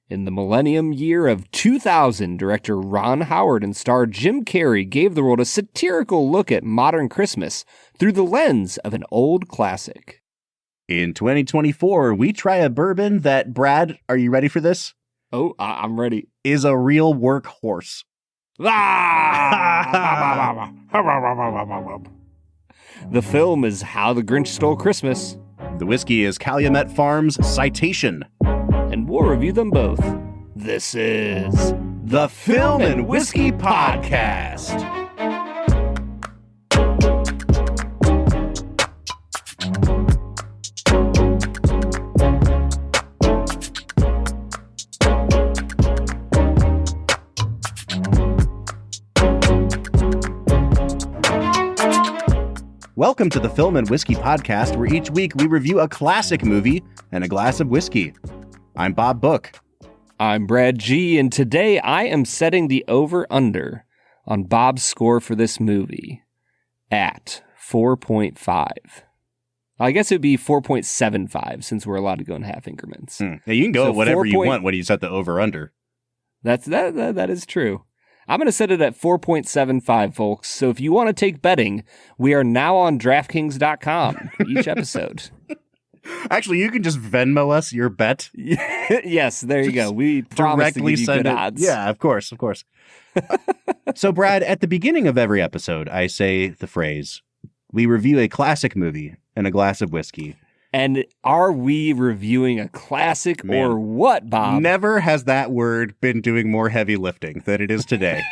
In the millennium year of 2000, director Ron Howard and star Jim Carrey gave the world a satirical look at modern Christmas through the lens of an old classic. In 2024, we try a bourbon that, Brad, are you ready for this? Oh, I'm ready. Is a real workhorse. The film is How the Grinch Stole Christmas. The whiskey is Calumet Farms Citation. And we'll review them both. This is the Film and Whiskey Podcast. Welcome to the Film and Whiskey Podcast, where each week we review a classic movie and a glass of whiskey. I'm Bob Book. I'm Brad G, and today I am setting the over-under on Bob's score for this movie at 4.5. I guess it would be 4.75 since we're allowed to go in half increments. Now you can go at whatever you want when you set the over-under. That is true. I'm going to set it at 4.75, folks. So if you want to take betting, we are now on DraftKings.com for each episode. Actually, you can just Venmo us your bet. Yes, there you go. We promise to give you good odds. Yeah, of course. So, Brad, at the beginning of every episode, I say the phrase, we review a classic movie and a glass of whiskey. And are we reviewing a classic or what, Bob? Never has that word been doing more heavy lifting than it is today.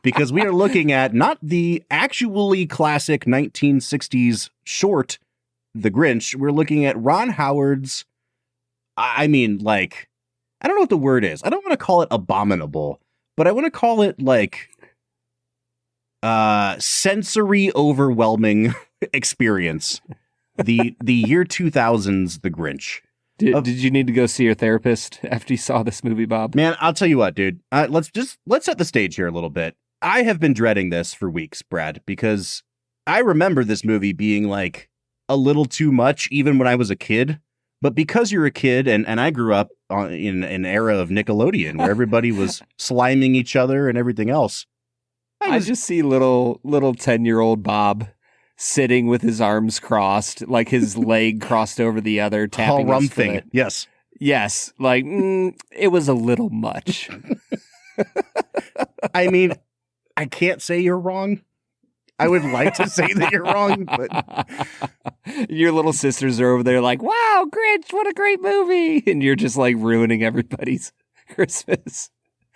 Because we are looking at not the actually classic 1960s short, The Grinch. We're looking at Ron Howard's, I don't know what the word is. I don't want to call it abominable, but I want to call it sensory overwhelming experience. The year 2000's The Grinch. Did you need to go see your therapist after you saw this movie, Bob? Man, I'll tell you what, dude. Let's set the stage here a little bit. I have been dreading this for weeks, Brad, because I remember this movie being a little too much even when I was a kid. But because you're a kid and I grew up in an era of Nickelodeon where everybody was sliming each other and everything else. I just see little 10-year-old Bob sitting with his arms crossed, like his leg crossed over the other, tapping his foot. Yes. Yes. It was a little much. I mean, I can't say you're wrong. I would like to say that you're wrong, but your little sisters are over there like, wow, Grinch, what a great movie. And you're just ruining everybody's Christmas.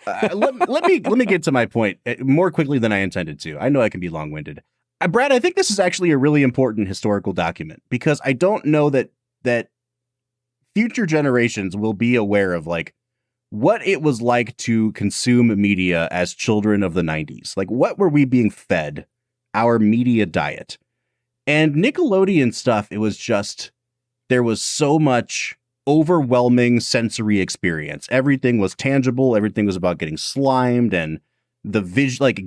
Let me get to my point more quickly than I intended to. I know I can be long-winded. Brad, I think this is actually a really important historical document because I don't know that future generations will be aware of what it was like to consume media as children of the 90s. What were we being fed? Our media diet. And Nickelodeon stuff, it was just, there was so much overwhelming sensory experience. Everything was tangible. Everything was about getting slimed and the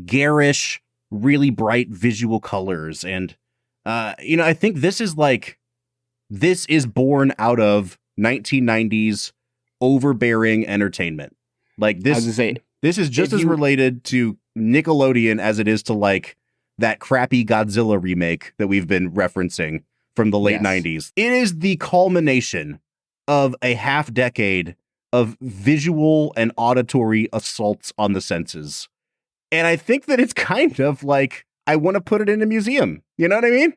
garish, really bright visual colors. And, I think this is born out of 1990s overbearing entertainment. This is just as related to Nickelodeon as it is to that crappy Godzilla remake that we've been referencing from the late 90s. It is the culmination of a half decade of visual and auditory assaults on the senses. And I think that it's kind of I want to put it in a museum. You know what I mean?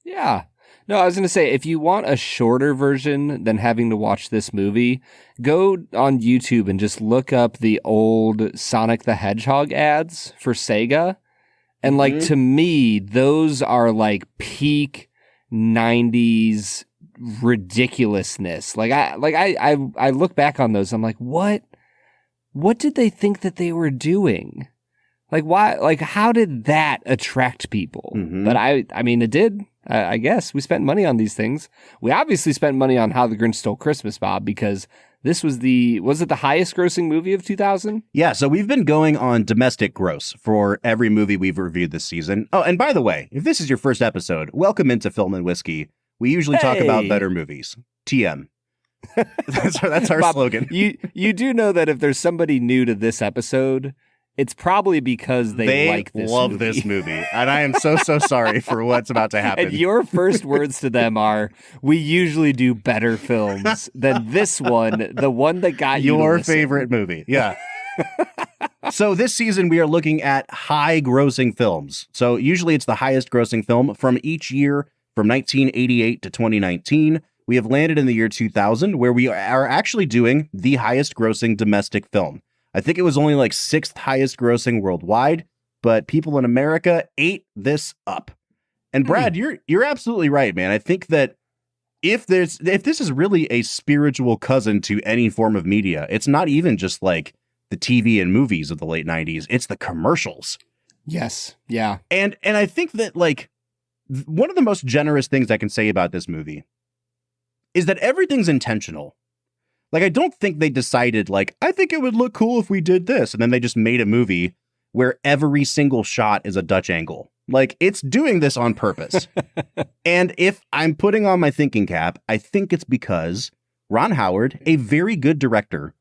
Yeah. No, I was going to say, if you want a shorter version than having to watch this movie, go on YouTube and just look up the old Sonic the Hedgehog ads for Sega. And to me, those are peak 90s ridiculousness. I look back on those. I'm like, what did they think that they were doing? Why? How did that attract people? Mm-hmm. But I mean, it did. I guess we spent money on these things. We obviously spent money on How the Grinch Stole Christmas, Bob, because this was it the highest grossing movie of 2000? Yeah, so we've been going on domestic gross for every movie we've reviewed this season. Oh, and by the way, if this is your first episode, welcome into Film and Whiskey. We usually talk about better movies. TM. That's our Bob, slogan. You do know that if there's somebody new to this episode, it's probably because they like this love movie. this movie. And I am so sorry for what's about to happen. And your first words to them are, we usually do better films than this one, the one that got you your to listen. favorite movie. Yeah. So this season, we are looking at high grossing films. So usually it's the highest grossing film from each year from 1988 to 2019. We have landed in the year 2000, where we are actually doing the highest grossing domestic film. I think it was only like 6th highest grossing worldwide, but people in America ate this up. And Brad, you're absolutely right, man. I think that if this is really a spiritual cousin to any form of media, it's not even just like the TV and movies of the late 90s, it's the commercials. Yes. Yeah. And I think that like one of the most generous things I can say about this movie is that everything's intentional. Like, I don't think they decided, like, I think it would look cool if we did this. And then they just made a movie where every single shot is a Dutch angle. Like, it's doing this on purpose. And if I'm putting on my thinking cap, I think it's because Ron Howard, a very good director,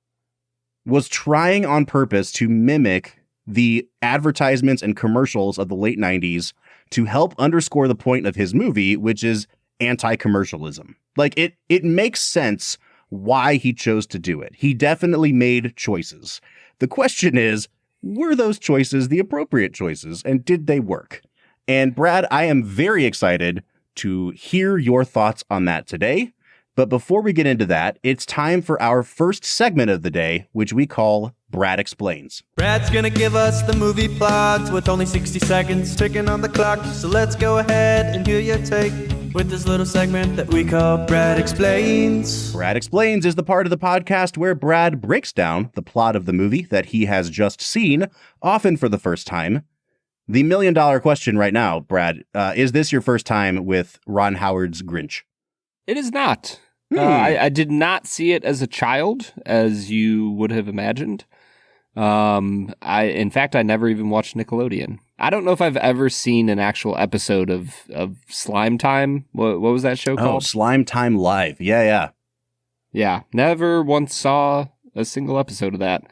was trying on purpose to mimic the advertisements and commercials of the late 90s to help underscore the point of his movie, which is anti-commercialism. Like, it makes sense why he chose to do it. He definitely made choices. The question is, were those choices the appropriate choices, and did they work? And Brad, I am very excited to hear your thoughts on that today. But before we get into that, it's time for our first segment of the day, which we call Brad Explains. Brad's gonna give us the movie plot with only 60 seconds ticking on the clock. So let's go ahead and hear your take with this little segment that we call Brad Explains. Brad Explains is the part of the podcast where Brad breaks down the plot of the movie that he has just seen, often for the first time. The $1 million question right now, Brad, is this your first time with Ron Howard's Grinch? It is not. I did not see it as a child, as you would have imagined. In fact, I never even watched Nickelodeon. I don't know if I've ever seen an actual episode of Slime Time. What was that show called? Oh, Slime Time Live. Yeah. Yeah, never once saw a single episode of that.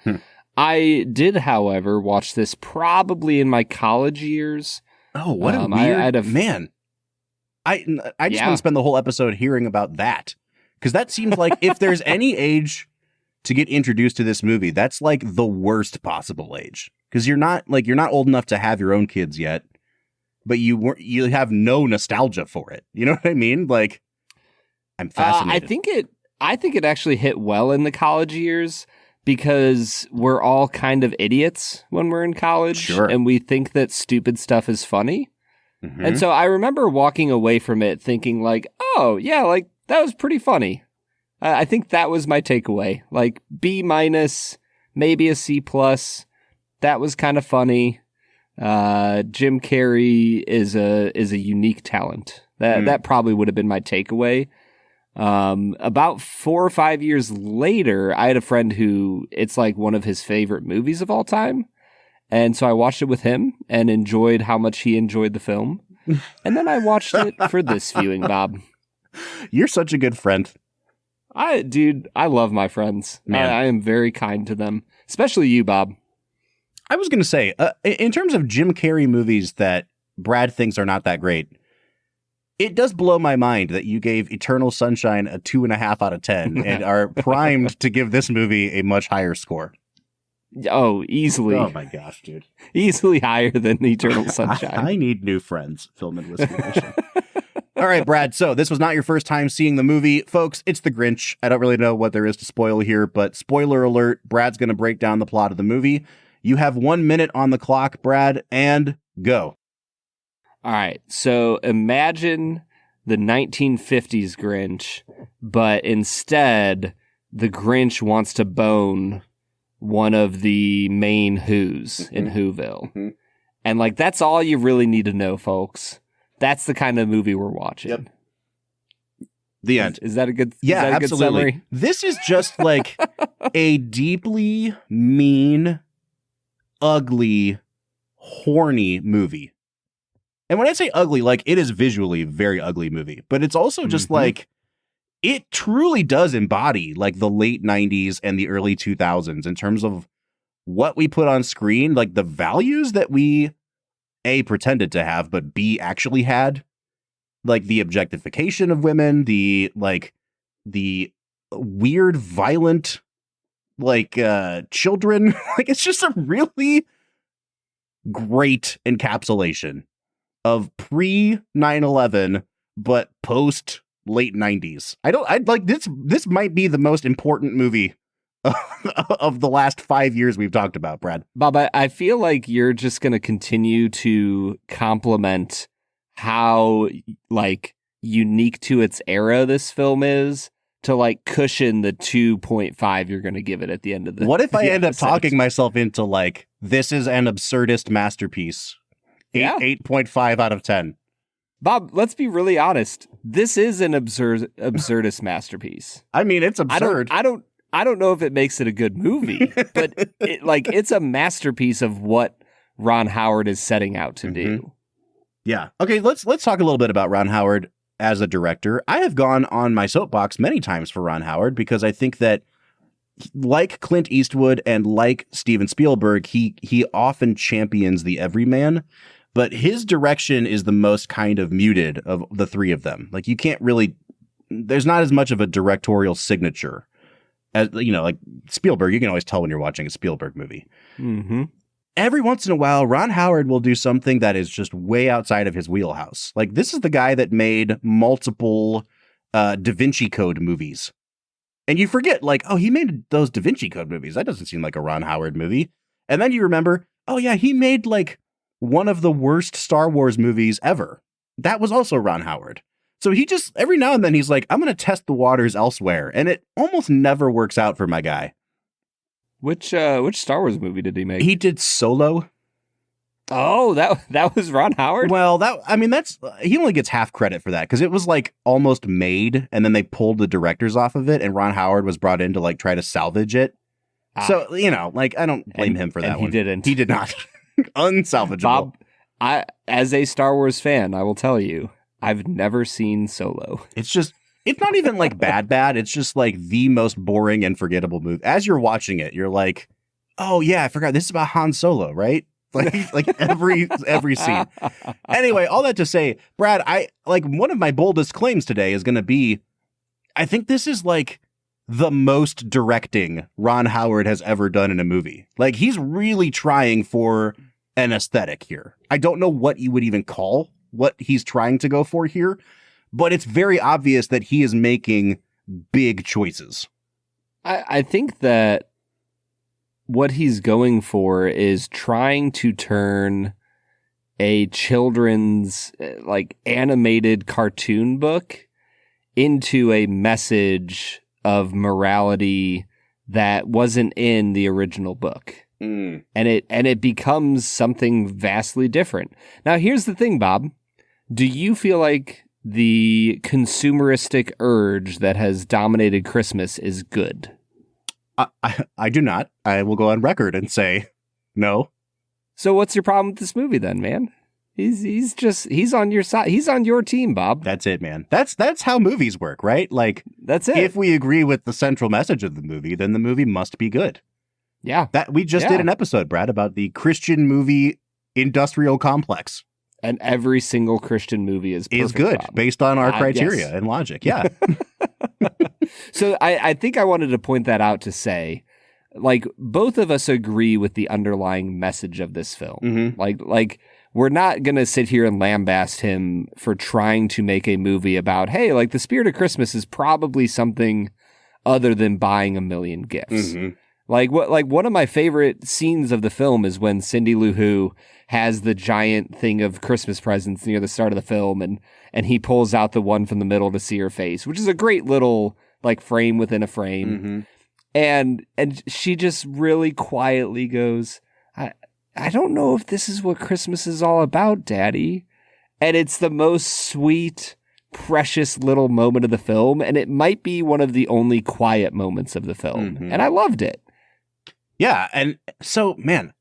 I did, however, watch this probably in my college years. Oh, what a weird man. I just want to spend the whole episode hearing about that. Because that seems like if there's any age to get introduced to this movie, that's like the worst possible age. Because you're not old enough to have your own kids yet, but you have no nostalgia for it. You know what I mean? Like, I'm fascinated. I think it actually hit well in the college years because we're all kind of idiots when we're in college, sure, and we think that stupid stuff is funny. Mm-hmm. And so I remember walking away from it thinking like, oh yeah, like that was pretty funny. I think that was my takeaway. Like B-, maybe a C+. That was kind of funny. Jim Carrey is a unique talent. That probably would have been my takeaway. About 4 or 5 years later, I had a friend who it's like one of his favorite movies of all time. And so I watched it with him and enjoyed how much he enjoyed the film. And then I watched it for this viewing, Bob. You're such a good friend. I love my friends. I am very kind to them, especially you, Bob. I was going to say, in terms of Jim Carrey movies that Brad thinks are not that great, it does blow my mind that you gave Eternal Sunshine a 2.5 out of 10 and are primed to give this movie a much higher score. Oh, easily. Oh my gosh, dude. Easily higher than Eternal Sunshine. I need new friends, Film and Whiskey Nation. All right, Brad. So this was not your first time seeing the movie. Folks, it's The Grinch. I don't really know what there is to spoil here, but spoiler alert, Brad's going to break down the plot of the movie. You have 1 minute on the clock, Brad, and go. All right. So imagine the 1950s Grinch, but instead the Grinch wants to bone one of the main Whos in Whoville. Mm-hmm. And like, that's all you really need to know, folks. That's the kind of movie we're watching. Yep. The end. Is that a good, absolutely. Good summary? This is just like a deeply mean, ugly, horny movie. And when I say ugly, like it is visually a very ugly movie, but it's also just like it truly does embody like the late 90s and the early 2000s in terms of what we put on screen, like the values that we A, pretended to have, but B, actually had, like the objectification of women, the weird, violent, like children. Like, it's just a really great encapsulation of pre 9/11, but post late 90s. I'd like this might be the most important movie of the last 5 years we've talked about, Brad. Bob, I feel like you're just going to continue to compliment how like unique to its era this film is to like cushion the 2.5 you're going to give it at the end of the What if I end up episode. talking myself into like, this is an absurdist masterpiece? Yeah. 8.5 out of 10. Bob, let's be really honest. This is an absurdist masterpiece. I mean, it's absurd. I don't know if it makes it a good movie, but it's a masterpiece of what Ron Howard is setting out to do. Yeah. Okay, let's talk a little bit about Ron Howard as a director. I have gone on my soapbox many times for Ron Howard because I think that, like Clint Eastwood and like Steven Spielberg, he often champions the everyman, but his direction is the most kind of muted of the three of them. Like, you can't really, there's not as much of a directorial signature as, you know, like Spielberg. You can always tell when you're watching a Spielberg movie. Mm-hmm. Every once in a while, Ron Howard will do something that is just way outside of his wheelhouse. Like, this is the guy that made multiple Da Vinci Code movies. And you forget, like, oh, he made those Da Vinci Code movies. That doesn't seem like a Ron Howard movie. And then you remember, oh, yeah, he made, like, one of the worst Star Wars movies ever. That was also Ron Howard. So he just, every now and then, he's like, I'm going to test the waters elsewhere. And it almost never works out for my guy. Which Star Wars movie did he make? He did Solo. Oh, that was Ron Howard? Well, that's he only gets half credit for that because it was like almost made and then they pulled the directors off of it and Ron Howard was brought in to like try to salvage it. So, you know, like I don't blame him for that one. He didn't. He did not. Unsalvageable. Bob, as a Star Wars fan, I will tell you, I've never seen Solo. It's not even like bad. It's just like the most boring and forgettable movie. As you're watching it, you're like, oh yeah, I forgot this is about Han Solo, right? Like every scene. Anyway, all that to say, Brad, I like one of my boldest claims today is going to be, I think this is like the most directing Ron Howard has ever done in a movie. Like, he's really trying for an aesthetic here. I don't know what you would even call what he's trying to go for here, but it's very obvious that he is making big choices. I think that what he's going for is trying to turn a children's like animated cartoon book into a message of morality that wasn't in the original book. And it becomes something vastly different. Now, here's the thing, Bob. Do you feel like the consumeristic urge that has dominated Christmas is good? I do not. I will go on record and say no. So what's your problem with this movie then, man? He's on your side. He's on your team, Bob. That's it, man. That's how movies work, right? Like, that's it. If we agree with the central message of the movie, then the movie must be good. Yeah. That we just did an episode, Brad, about the Christian movie industrial complex. And every single Christian movie is perfect, good, Bob. based on our criteria yes. and logic. Yeah. So I think I wanted to point that out to say, like, both of us agree with the underlying message of this film. Mm-hmm. Like we're not going to sit here and lambaste him for trying to make a movie about, hey, like the spirit of Christmas is probably something other than buying a million gifts. Mm-hmm. Like one of my favorite scenes of the film is when Cindy Lou Who has the giant thing of Christmas presents near the start of the film, and he pulls out the one from the middle to see her face, which is a great little like frame within a frame. Mm-hmm. And she just really quietly goes, I don't know if this is what Christmas is all about, Daddy. And it's the most sweet, precious little moment of the film, and it might be one of the only quiet moments of the film. Mm-hmm. And I loved it. Yeah, and so, man,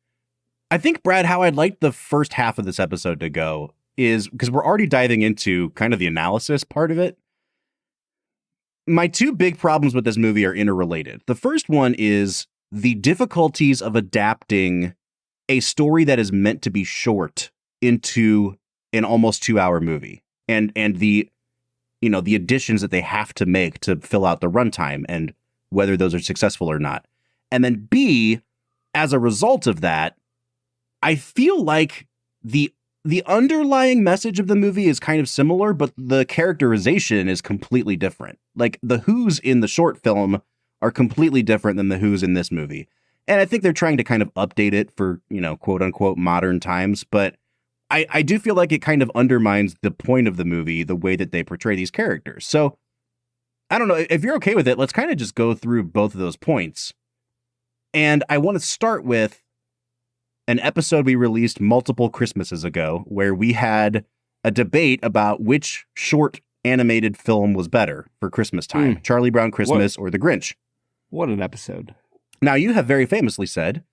I think, Brad, how I'd like the first half of this episode to go is, because we're already diving into kind of the analysis part of it. my two big problems with this movie are interrelated. The first one is the difficulties of adapting a story that is meant to be short into an almost 2-hour movie, and the the additions that they have to make to fill out the runtime, and whether those are successful or not. And then B, as a result of that, I feel like the underlying message of the movie is kind of similar, but the characterization is completely different. Like, the Who's in the short film are completely different than the Who's in this movie. And I think they're trying to kind of update it for, quote unquote modern times. But I do feel like it kind of undermines the point of the movie, the way that they portray these characters. So I don't know if you're okay with it. Let's kind of just go through both of those points. And I want to start with an episode we released multiple Christmases ago, where we had a debate about which short animated film was better for Christmas time, Charlie Brown Christmas or The Grinch. What an episode. Now, you have very famously said,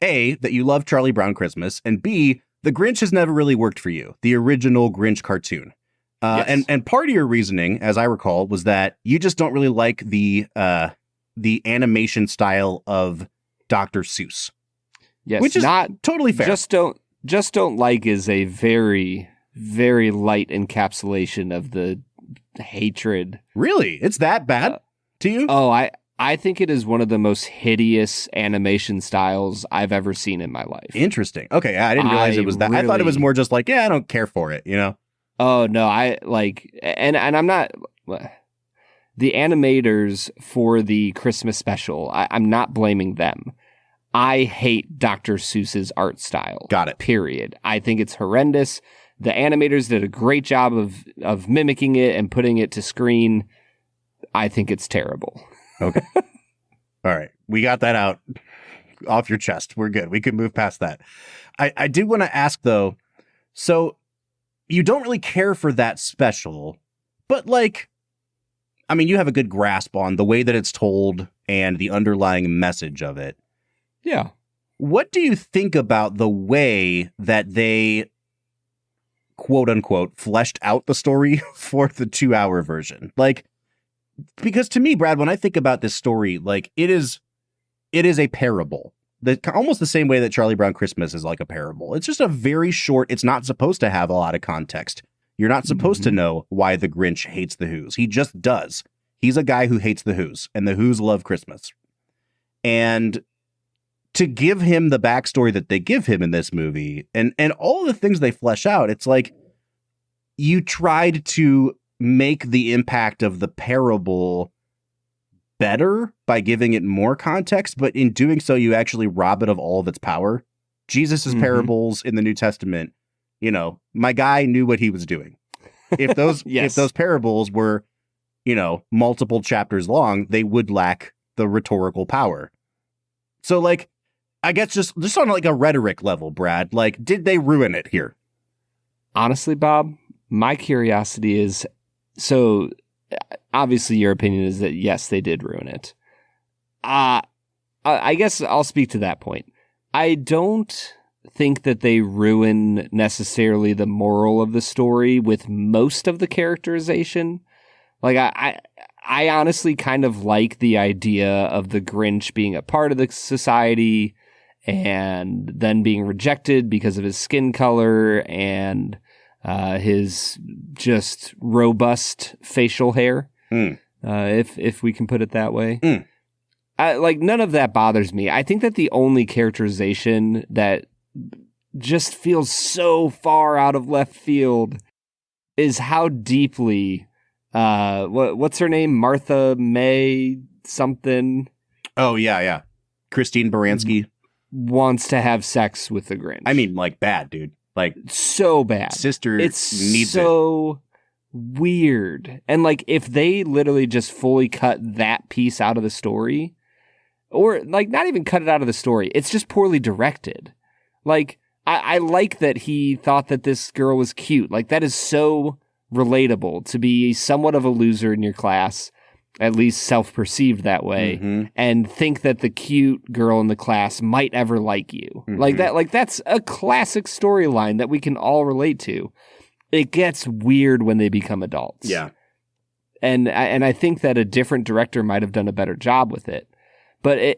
A, that you love Charlie Brown Christmas, and B, The Grinch has never really worked for you, the original Grinch cartoon. Yes. And part of your reasoning, as I recall, was that you just don't really like the animation style of Dr. Seuss. Yes, which is not totally fair. Just don't like is a very, very light encapsulation of the hatred. Really? It's that bad to you? Oh, I think it is one of the most hideous animation styles I've ever seen in my life. Interesting. Okay, I didn't realize it was that. I thought it was more just like, I don't care for it, Oh, no, I like, and I'm not, the animators for the Christmas special, I'm not blaming them. I hate Dr. Seuss's art style. Got it. Period. I think it's horrendous. The animators did a great job of mimicking it and putting it to screen. I think it's terrible. Okay. All right. We got that out off your chest. We're good. We can move past that. I did want to ask, though, so you don't really care for that special, but you have a good grasp on the way that it's told and the underlying message of it. Yeah. What do you think about the way that they, quote unquote, fleshed out the story for the 2-hour version? Because to me, Brad, when I think about this story, it is a parable. Almost the same way that Charlie Brown Christmas is like a parable. It's just a very short, it's not supposed to have a lot of context. You're not supposed to know why the Grinch hates the Who's. He just does. He's a guy who hates the Who's, and the Who's love Christmas. And to give him the backstory that they give him in this movie, and all the things they flesh out, it's like you tried to make the impact of the parable better by giving it more context, but in doing so, you actually rob it of all of its power. Jesus's parables in the New Testament, my guy knew what he was doing. If those if those parables were, multiple chapters long, they would lack the rhetorical power. So, I guess just on a rhetoric level, Brad, did they ruin it here? Honestly, Bob, my curiosity is, so obviously your opinion is that yes, they did ruin it. I guess I'll speak to that point. I don't think that they ruin necessarily the moral of the story with most of the characterization. I honestly kind of like the idea of the Grinch being a part of the society and then being rejected because of his skin color and his just robust facial hair, if we can put it that way. None of that bothers me. I think that the only characterization that just feels so far out of left field is how deeply what's her name? Martha May something. Oh, yeah. Christine Baranski wants to have sex with the Grinch. I mean, bad, dude. So bad. Sister it's needs so weird. And if they literally just fully cut that piece out of the story, or not even cut it out of the story, it's just poorly directed. I like that he thought that this girl was cute. That is so relatable to be somewhat of a loser in your class, at least self-perceived that way, and think that the cute girl in the class might ever like you. That's a classic storyline that we can all relate to. It gets weird when they become adults. Yeah. And I think that a different director might have done a better job with it. But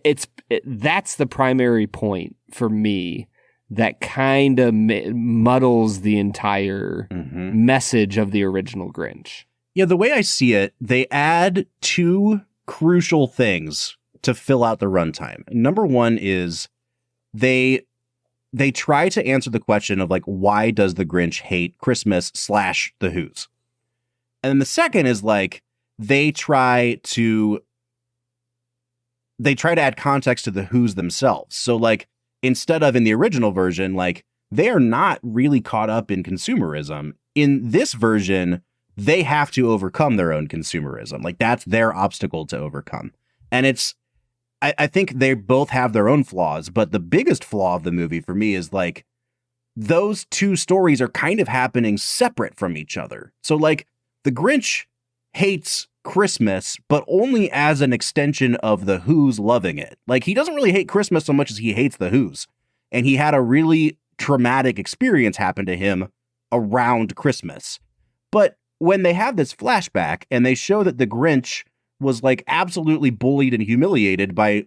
that's the primary point for me that kind of muddles the entire message of the original Grinch. Yeah, the way I see it, they add two crucial things to fill out the runtime. Number one is they try to answer the question of like, why does the Grinch hate Christmas / the Who's? And then the second is like, they try to add context to the Who's themselves. So like, instead of in the original version, like they are not really caught up in consumerism. In this version, they have to overcome their own consumerism. Like that's their obstacle to overcome. And I think they both have their own flaws, but the biggest flaw of the movie for me is like those two stories are kind of happening separate from each other. So like the Grinch hates Christmas, but only as an extension of the Who's loving it. Like he doesn't really hate Christmas so much as he hates the Who's. And he had a really traumatic experience happen to him around Christmas. But when they have this flashback and they show that the Grinch was like absolutely bullied and humiliated by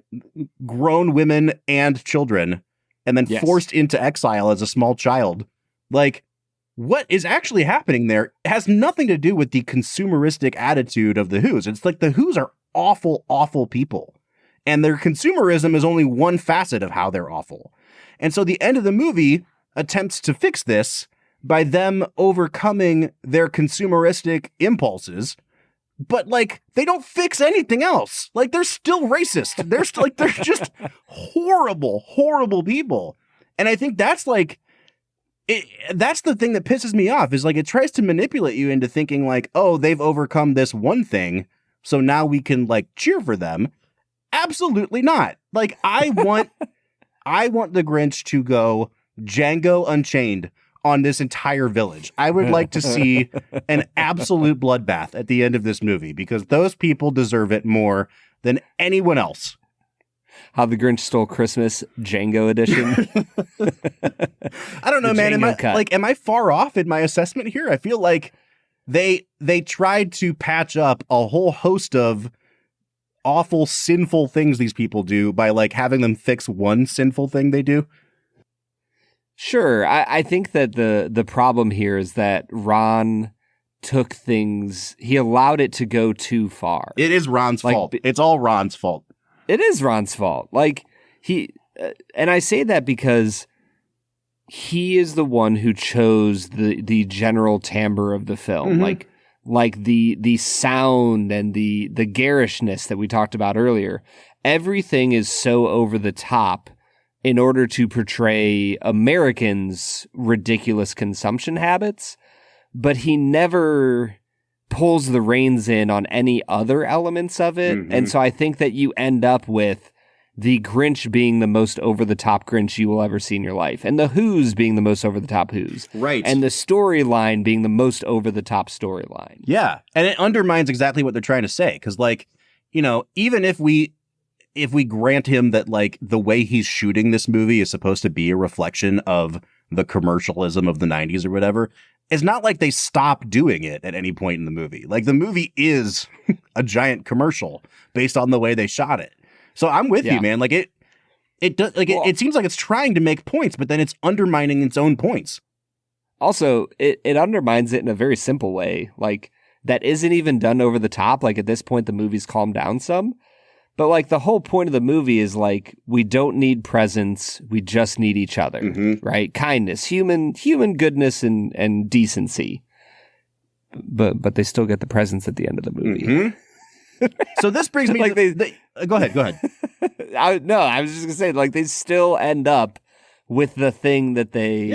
grown women and children and then forced into exile as a small child, like what is actually happening there has nothing to do with the consumeristic attitude of the Who's. It's like the Who's are awful, awful people. And their consumerism is only one facet of how they're awful. And so the end of the movie attempts to fix this by them overcoming their consumeristic impulses. But like, they don't fix anything else. Like, they're still racist. They're still like, they're just horrible, horrible people. And I think that's like, that's the thing that pisses me off is like, it tries to manipulate you into thinking like, oh, they've overcome this one thing. So now we can like cheer for them. Absolutely not. Like, I want the Grinch to go Django Unchained on this entire village. I would like to see an absolute bloodbath at the end of this movie because those people deserve it more than anyone else. How the Grinch Stole Christmas, Django edition. I don't know, man. Am I far off in my assessment here? I feel like they tried to patch up a whole host of awful, sinful things these people do by like having them fix one sinful thing they do. Sure. I think that the problem here is that Ron took things, he allowed it to go too far. It is Ron's fault. It's all Ron's fault. It is Ron's fault. Like and I say that because he is the one who chose the general timbre of the film. Mm-hmm. Like the sound and the garishness that we talked about earlier. Everything is so over the top in order to portray Americans' ridiculous consumption habits, but he never pulls the reins in on any other elements of it. Mm-hmm. And so I think that you end up with the Grinch being the most over-the-top Grinch you will ever see in your life, and the Who's being the most over-the-top Who's. Right. And the storyline being the most over-the-top storyline. Yeah, and it undermines exactly what they're trying to say, because, like, you know, even if we grant him that, like, the way he's shooting this movie is supposed to be a reflection of the commercialism of the 90s or whatever, it's not like they stop doing it at any point in the movie. Like, the movie is a giant commercial based on the way they shot it. So I'm with you, man. Like, it does, like, it seems like it's trying to make points, but then it's undermining its own points. Also, it undermines it in a very simple way. Like, that isn't even done over the top. Like, at this point, the movie's calmed down some. But, like, the whole point of the movie is, like, we don't need presents. We just need each other, right? Kindness, human goodness and decency. But they still get the presents at the end of the movie. Mm-hmm. So this brings me like to... Go ahead. I was just going to say, like, they still end up with the thing that they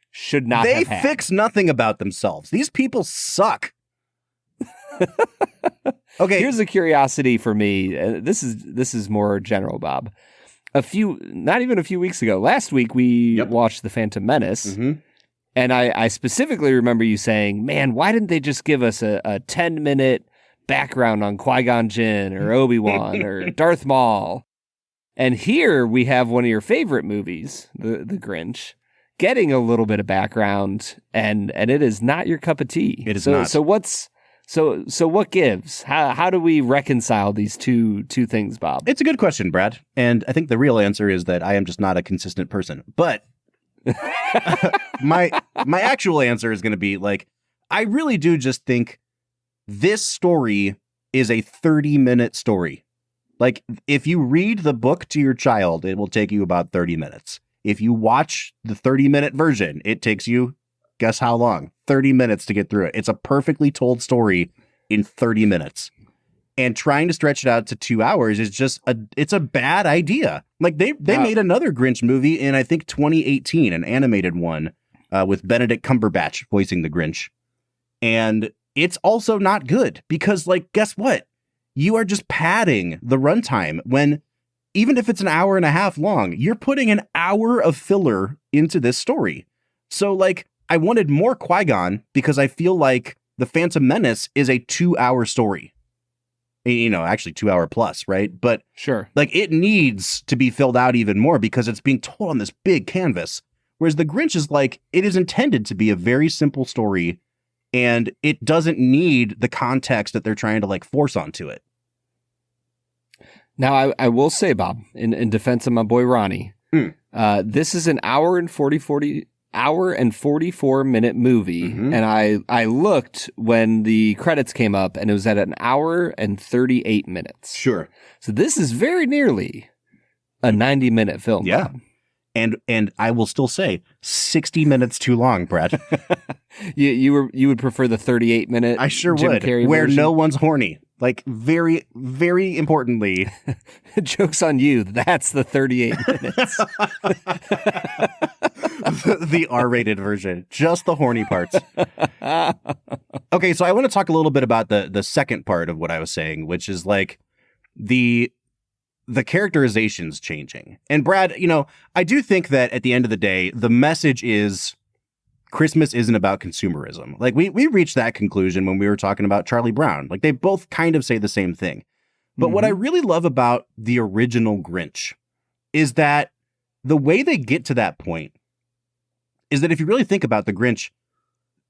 should not have had. They fix nothing about themselves. These people suck. Okay. Here's a curiosity for me. This is more general, Bob. Not even a few weeks ago, last week we watched The Phantom Menace, and I specifically remember you saying, "Man, why didn't they just give us a 10-minute background on Qui-Gon Jinn or Obi-Wan or Darth Maul?" And here we have one of your favorite movies, the Grinch, getting a little bit of background, and it is not your cup of tea. It is not. So what gives? How do we reconcile these two things, Bob? It's a good question, Brad. And I think the real answer is that I am just not a consistent person. But my actual answer is going to be like, I really do just think this story is a 30-minute story. Like, if you read the book to your child, it will take you about 30 minutes. If you watch the 30-minute version, it takes you, guess how long? 30 minutes to get through it. It's a perfectly told story in 30 minutes. And trying to stretch it out to 2 hours is just it's a bad idea. Like, they made another Grinch movie in, I think, 2018, an animated one with Benedict Cumberbatch voicing the Grinch. And it's also not good because, like, guess what? You are just padding the runtime when, even if it's an hour and a half long, you're putting an hour of filler into this story. So, like, I wanted more Qui-Gon because I feel like The Phantom Menace is a 2-hour story. You know, actually 2 hour plus, right? But sure, like, it needs to be filled out even more because it's being told on this big canvas. Whereas The Grinch is like, it is intended to be a very simple story and it doesn't need the context that they're trying to like force onto it. Now, I will say, Bob, in defense of my boy Ronnie, this is an hour and 44-minute movie, and I looked when the credits came up, and it was at an hour and 38 minutes. Sure. So this is very nearly a 90-minute film. Yeah. Bob. And I will still say 60 minutes too long, Brad. you would prefer the 38-minute I sure Jim would, Carrey where version? no one's horny. Like, very, very importantly. Joke's on you. That's the 38 minutes. The R-rated version. Just the horny parts. Okay, so I want to talk a little bit about the second part of what I was saying, which is like the characterizations changing. And Brad, you know, I do think that at the end of the day, the message is Christmas isn't about consumerism. Like, we reached that conclusion when we were talking about Charlie Brown. Like, they both kind of say the same thing. But what I really love about the original Grinch is that the way they get to that point is that if you really think about the Grinch,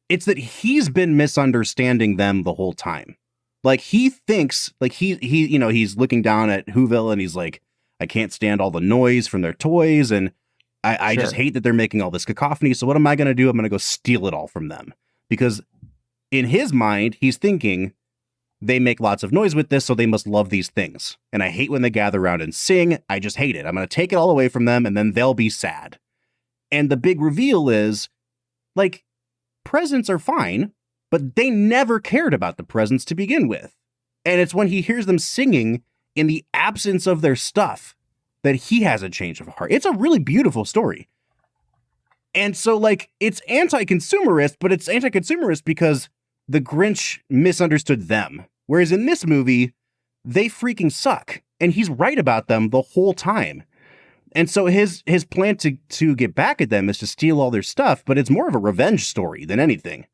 it's that he's been misunderstanding them the whole time. Like, he thinks, like, he you know, he's looking down at Whoville and he's like, I can't stand all the noise from their toys, and I just hate that they're making all this cacophony. So what am I going to do? I'm going to go steal it all from them. Because in his mind, he's thinking they make lots of noise with this, so they must love these things. And I hate when they gather around and sing. I just hate it. I'm going to take it all away from them, and then they'll be sad. And the big reveal is, like, presents are fine, but they never cared about the presents to begin with. And it's when he hears them singing in the absence of their stuff that he has a change of heart. It's a really beautiful story. And so, like, it's anti-consumerist, but it's anti-consumerist because the Grinch misunderstood them. Whereas in this movie, they freaking suck. And he's right about them the whole time. And so his plan to get back at them is to steal all their stuff, but it's more of a revenge story than anything.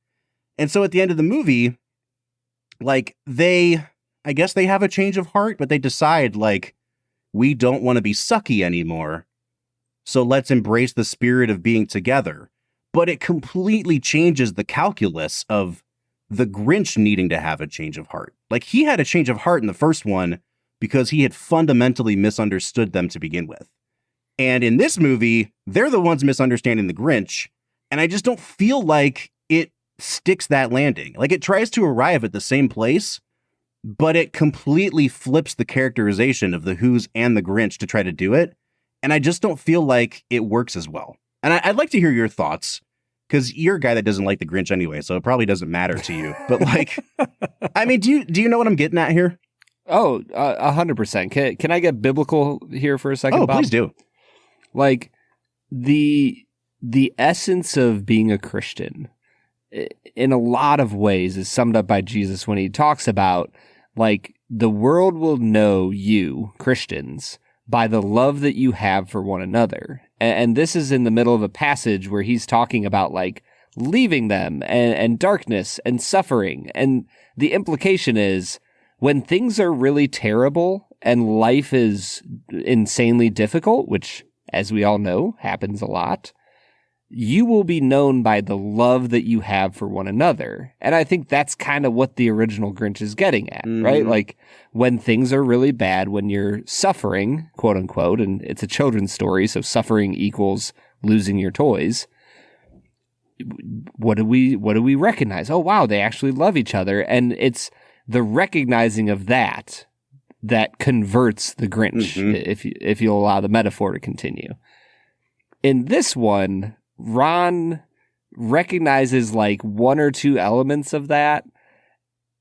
And so at the end of the movie, like, I guess they have a change of heart, but they decide, like, we don't want to be sucky anymore, so let's embrace the spirit of being together. But it completely changes the calculus of the Grinch needing to have a change of heart. Like, he had a change of heart in the first one because he had fundamentally misunderstood them to begin with. And in this movie, they're the ones misunderstanding the Grinch, and I just don't feel like it sticks that landing. Like, it tries to arrive at the same place, but it completely flips the characterization of the Who's and the Grinch to try to do it. And I just don't feel like it works as well. And I'd like to hear your thoughts, because you're a guy that doesn't like the Grinch anyway, so it probably doesn't matter to you. But, like, I mean, do you know what I'm getting at here? Oh, 100%. Can I get biblical here for a second, Bob? Please do. Like, the essence of being a Christian, in a lot of ways, is summed up by Jesus when he talks about, like, the world will know you, Christians, by the love that you have for one another. And this is in the middle of a passage where he's talking about, like, leaving them and darkness and suffering. And the implication is, when things are really terrible and life is insanely difficult, which, as we all know, happens a lot, you will be known by the love that you have for one another. And I think that's kind of what the original Grinch is getting at, right? Like when things are really bad, when you're suffering, quote unquote, and it's a children's story, so suffering equals losing your toys. What do we recognize? Oh, wow, they actually love each other. And it's the recognizing of that converts the Grinch, if you'll allow the metaphor to continue. In this one, Ron recognizes like one or two elements of that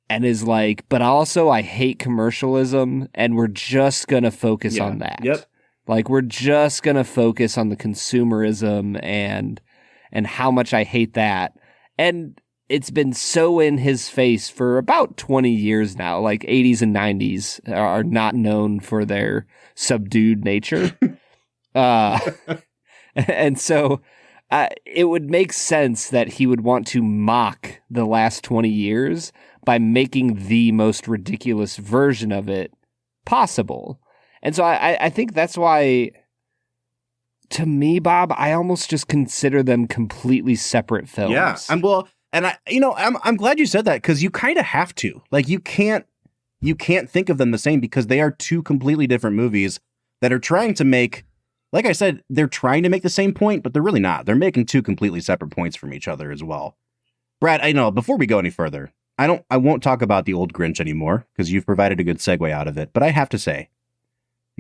and is like, but also I hate commercialism and we're just going to focus on that. Yep. Like we're just going to focus on the consumerism and how much I hate that. And it's been so in his face for about 20 years now. Like 80s and 90s are not known for their subdued nature. And so it would make sense that he would want to mock the last 20 years by making the most ridiculous version of it possible. And so I think that's why, to me, Bob, I almost just consider them completely separate films. Yeah, I'm glad you said that, because you kind of have to. Like, you can't think of them the same, because they are two completely different movies that are trying to make, like I said, they're trying to make the same point, but they're really not. They're making two completely separate points from each other as well. Brad, I know, before we go any further, I won't talk about the old Grinch anymore, because you've provided a good segue out of it. But I have to say,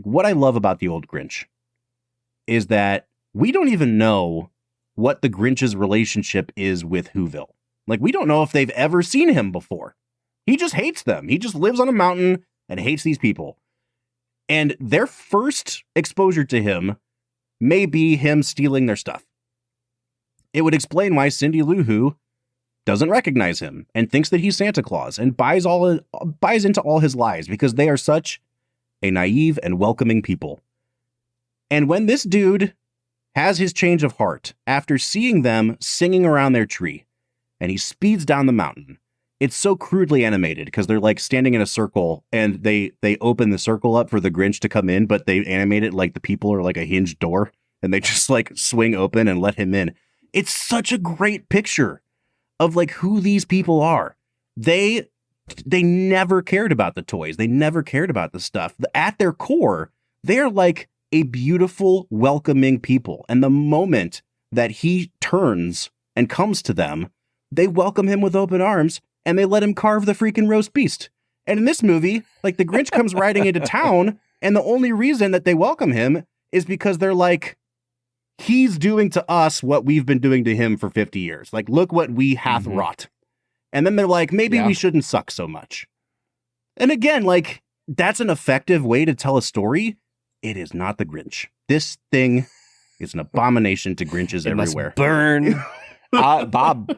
what I love about the old Grinch is that we don't even know what the Grinch's relationship is with Whoville. Like, we don't know if they've ever seen him before. He just hates them. He just lives on a mountain and hates these people. And their first exposure to him may be him stealing their stuff. It would explain why Cindy Lou Who doesn't recognize him and thinks that he's Santa Claus and buys into all his lies, because they are such a naive and welcoming people. And when this dude has his change of heart after seeing them singing around their tree, and he speeds down the mountain, it's so crudely animated, because they're like standing in a circle and they open the circle up for the Grinch to come in, but they animate it like the people are like a hinged door and they just like swing open and let him in. It's such a great picture of like who these people are. They never cared about the toys. They never cared about the stuff. At their core, they're like a beautiful, welcoming people. And the moment that he turns and comes to them, they welcome him with open arms and they let him carve the freaking roast beast. And in this movie, like, the Grinch comes riding into town, and the only reason that they welcome him is because they're like, he's doing to us what we've been doing to him for 50 years. Like, look what we hath wrought. And then they're like, maybe we shouldn't suck so much. And again, like, that's an effective way to tell a story. It is not the Grinch. This thing is an abomination to Grinches everywhere. Must burn. Bob,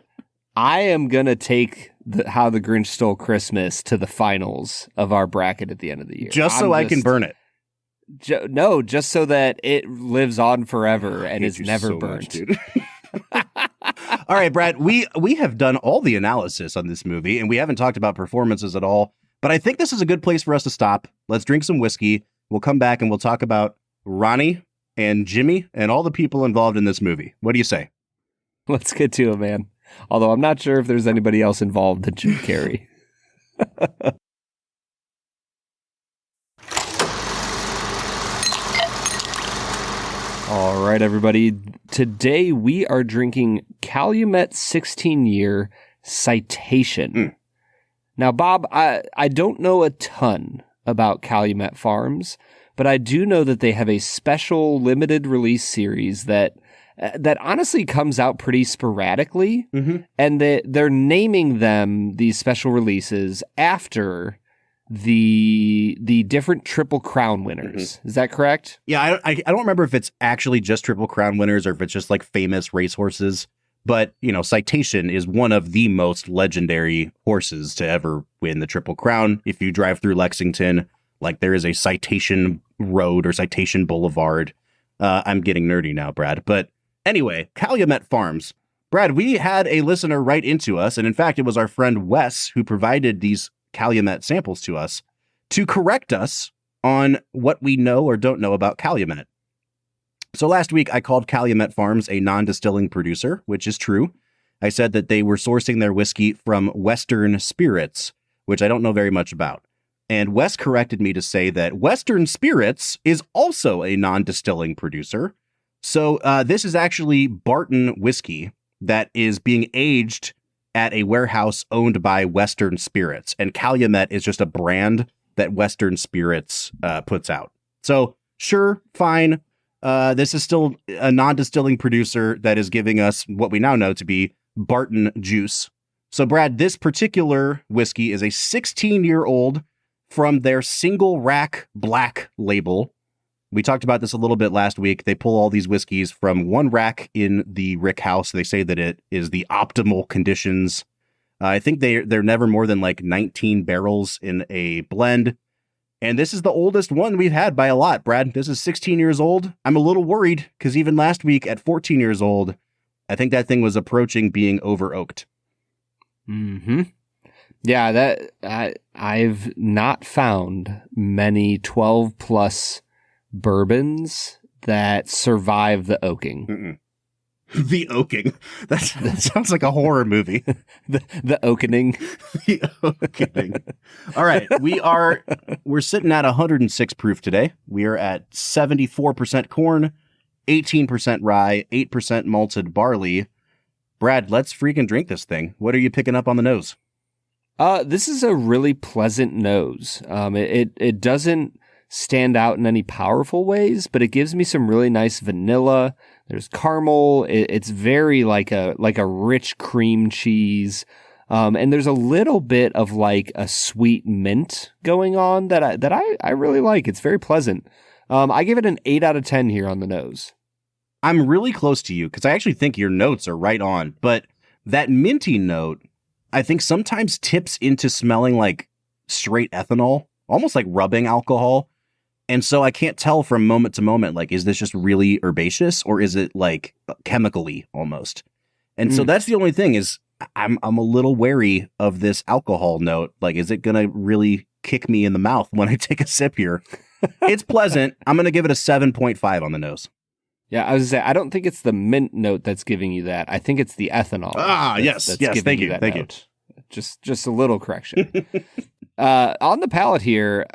I am going to take How the Grinch Stole Christmas to the finals of our bracket at the end of the year. Just so I can burn it. No, just so that it lives on forever and is never burnt. Much, dude. All right, Brad, we have done all the analysis on this movie, and we haven't talked about performances at all, but I think this is a good place for us to stop. Let's drink some whiskey. We'll come back and we'll talk about Ronnie and Jimmy and all the people involved in this movie. What do you say? Let's get to it, man. Although I'm not sure if there's anybody else involved than Jim Carrey. All right, everybody. Today we are drinking Calumet 16-year Citation. Now, Bob, I don't know a ton about Calumet Farms, but I do know that they have a special limited release series that honestly comes out pretty sporadically, and they're naming them, these special releases, after the different Triple Crown winners. Is that correct? Yeah, I don't remember if it's actually just Triple Crown winners or if it's just like famous racehorses, but, you know, Citation is one of the most legendary horses to ever win the Triple Crown. If you drive through Lexington, like, there is a Citation Road or Citation Boulevard. I'm getting nerdy now, Brad, but anyway, Calumet Farms. Brad, we had a listener write into us, and in fact, it was our friend Wes who provided these Calumet samples to us to correct us on what we know or don't know about Calumet. So last week, I called Calumet Farms a non-distilling producer, which is true. I said that they were sourcing their whiskey from Western Spirits, which I don't know very much about. And Wes corrected me to say that Western Spirits is also a non-distilling producer. So this is actually Barton whiskey that is being aged at a warehouse owned by Western Spirits. And Calumet is just a brand that Western Spirits puts out. So sure, fine. This is still a non-distilling producer that is giving us what we now know to be Barton juice. So Brad, this particular whiskey is a 16-year-old from their single rack black label. We talked about this a little bit last week. They pull all these whiskeys from one rack in the rick house. They say that it is the optimal conditions. I think they're never more than like 19 barrels in a blend. And this is the oldest one we've had by a lot, Brad. This is 16 years old. I'm a little worried because even last week at 14 years old, I think that thing was approaching being over oaked. Mm-hmm. Yeah, that I've not found many 12 plus bourbons that survive the oaking. Mm-mm. The oaking. That sounds like a horror movie. the oakening. The oakening. All right, we're sitting at 106 proof today. We are at 74% corn, 18% rye, 8% malted barley. Brad, let's freaking drink this thing. What are you picking up on the nose? This is a really pleasant nose. It doesn't stand out in any powerful ways, but it gives me some really nice vanilla. There's caramel. It's very like a rich cream cheese. And there's a little bit of like a sweet mint going on that I really like. It's very pleasant. I give it an 8 out of 10 here on the nose. I'm really close to you because I actually think your notes are right on, but that minty note, I think sometimes tips into smelling like straight ethanol, almost like rubbing alcohol. And so I can't tell from moment to moment, like, is this just really herbaceous or is it like chemically almost? And so that's the only thing is I'm a little wary of this alcohol note. Like, is it going to really kick me in the mouth when I take a sip here? It's pleasant. I'm going to give it a 7.5 on the nose. Yeah, I was going to say, I don't think it's the mint note that's giving you that. I think it's the ethanol. Yes. Thank you. Thank you. Just a little correction. On the palate here,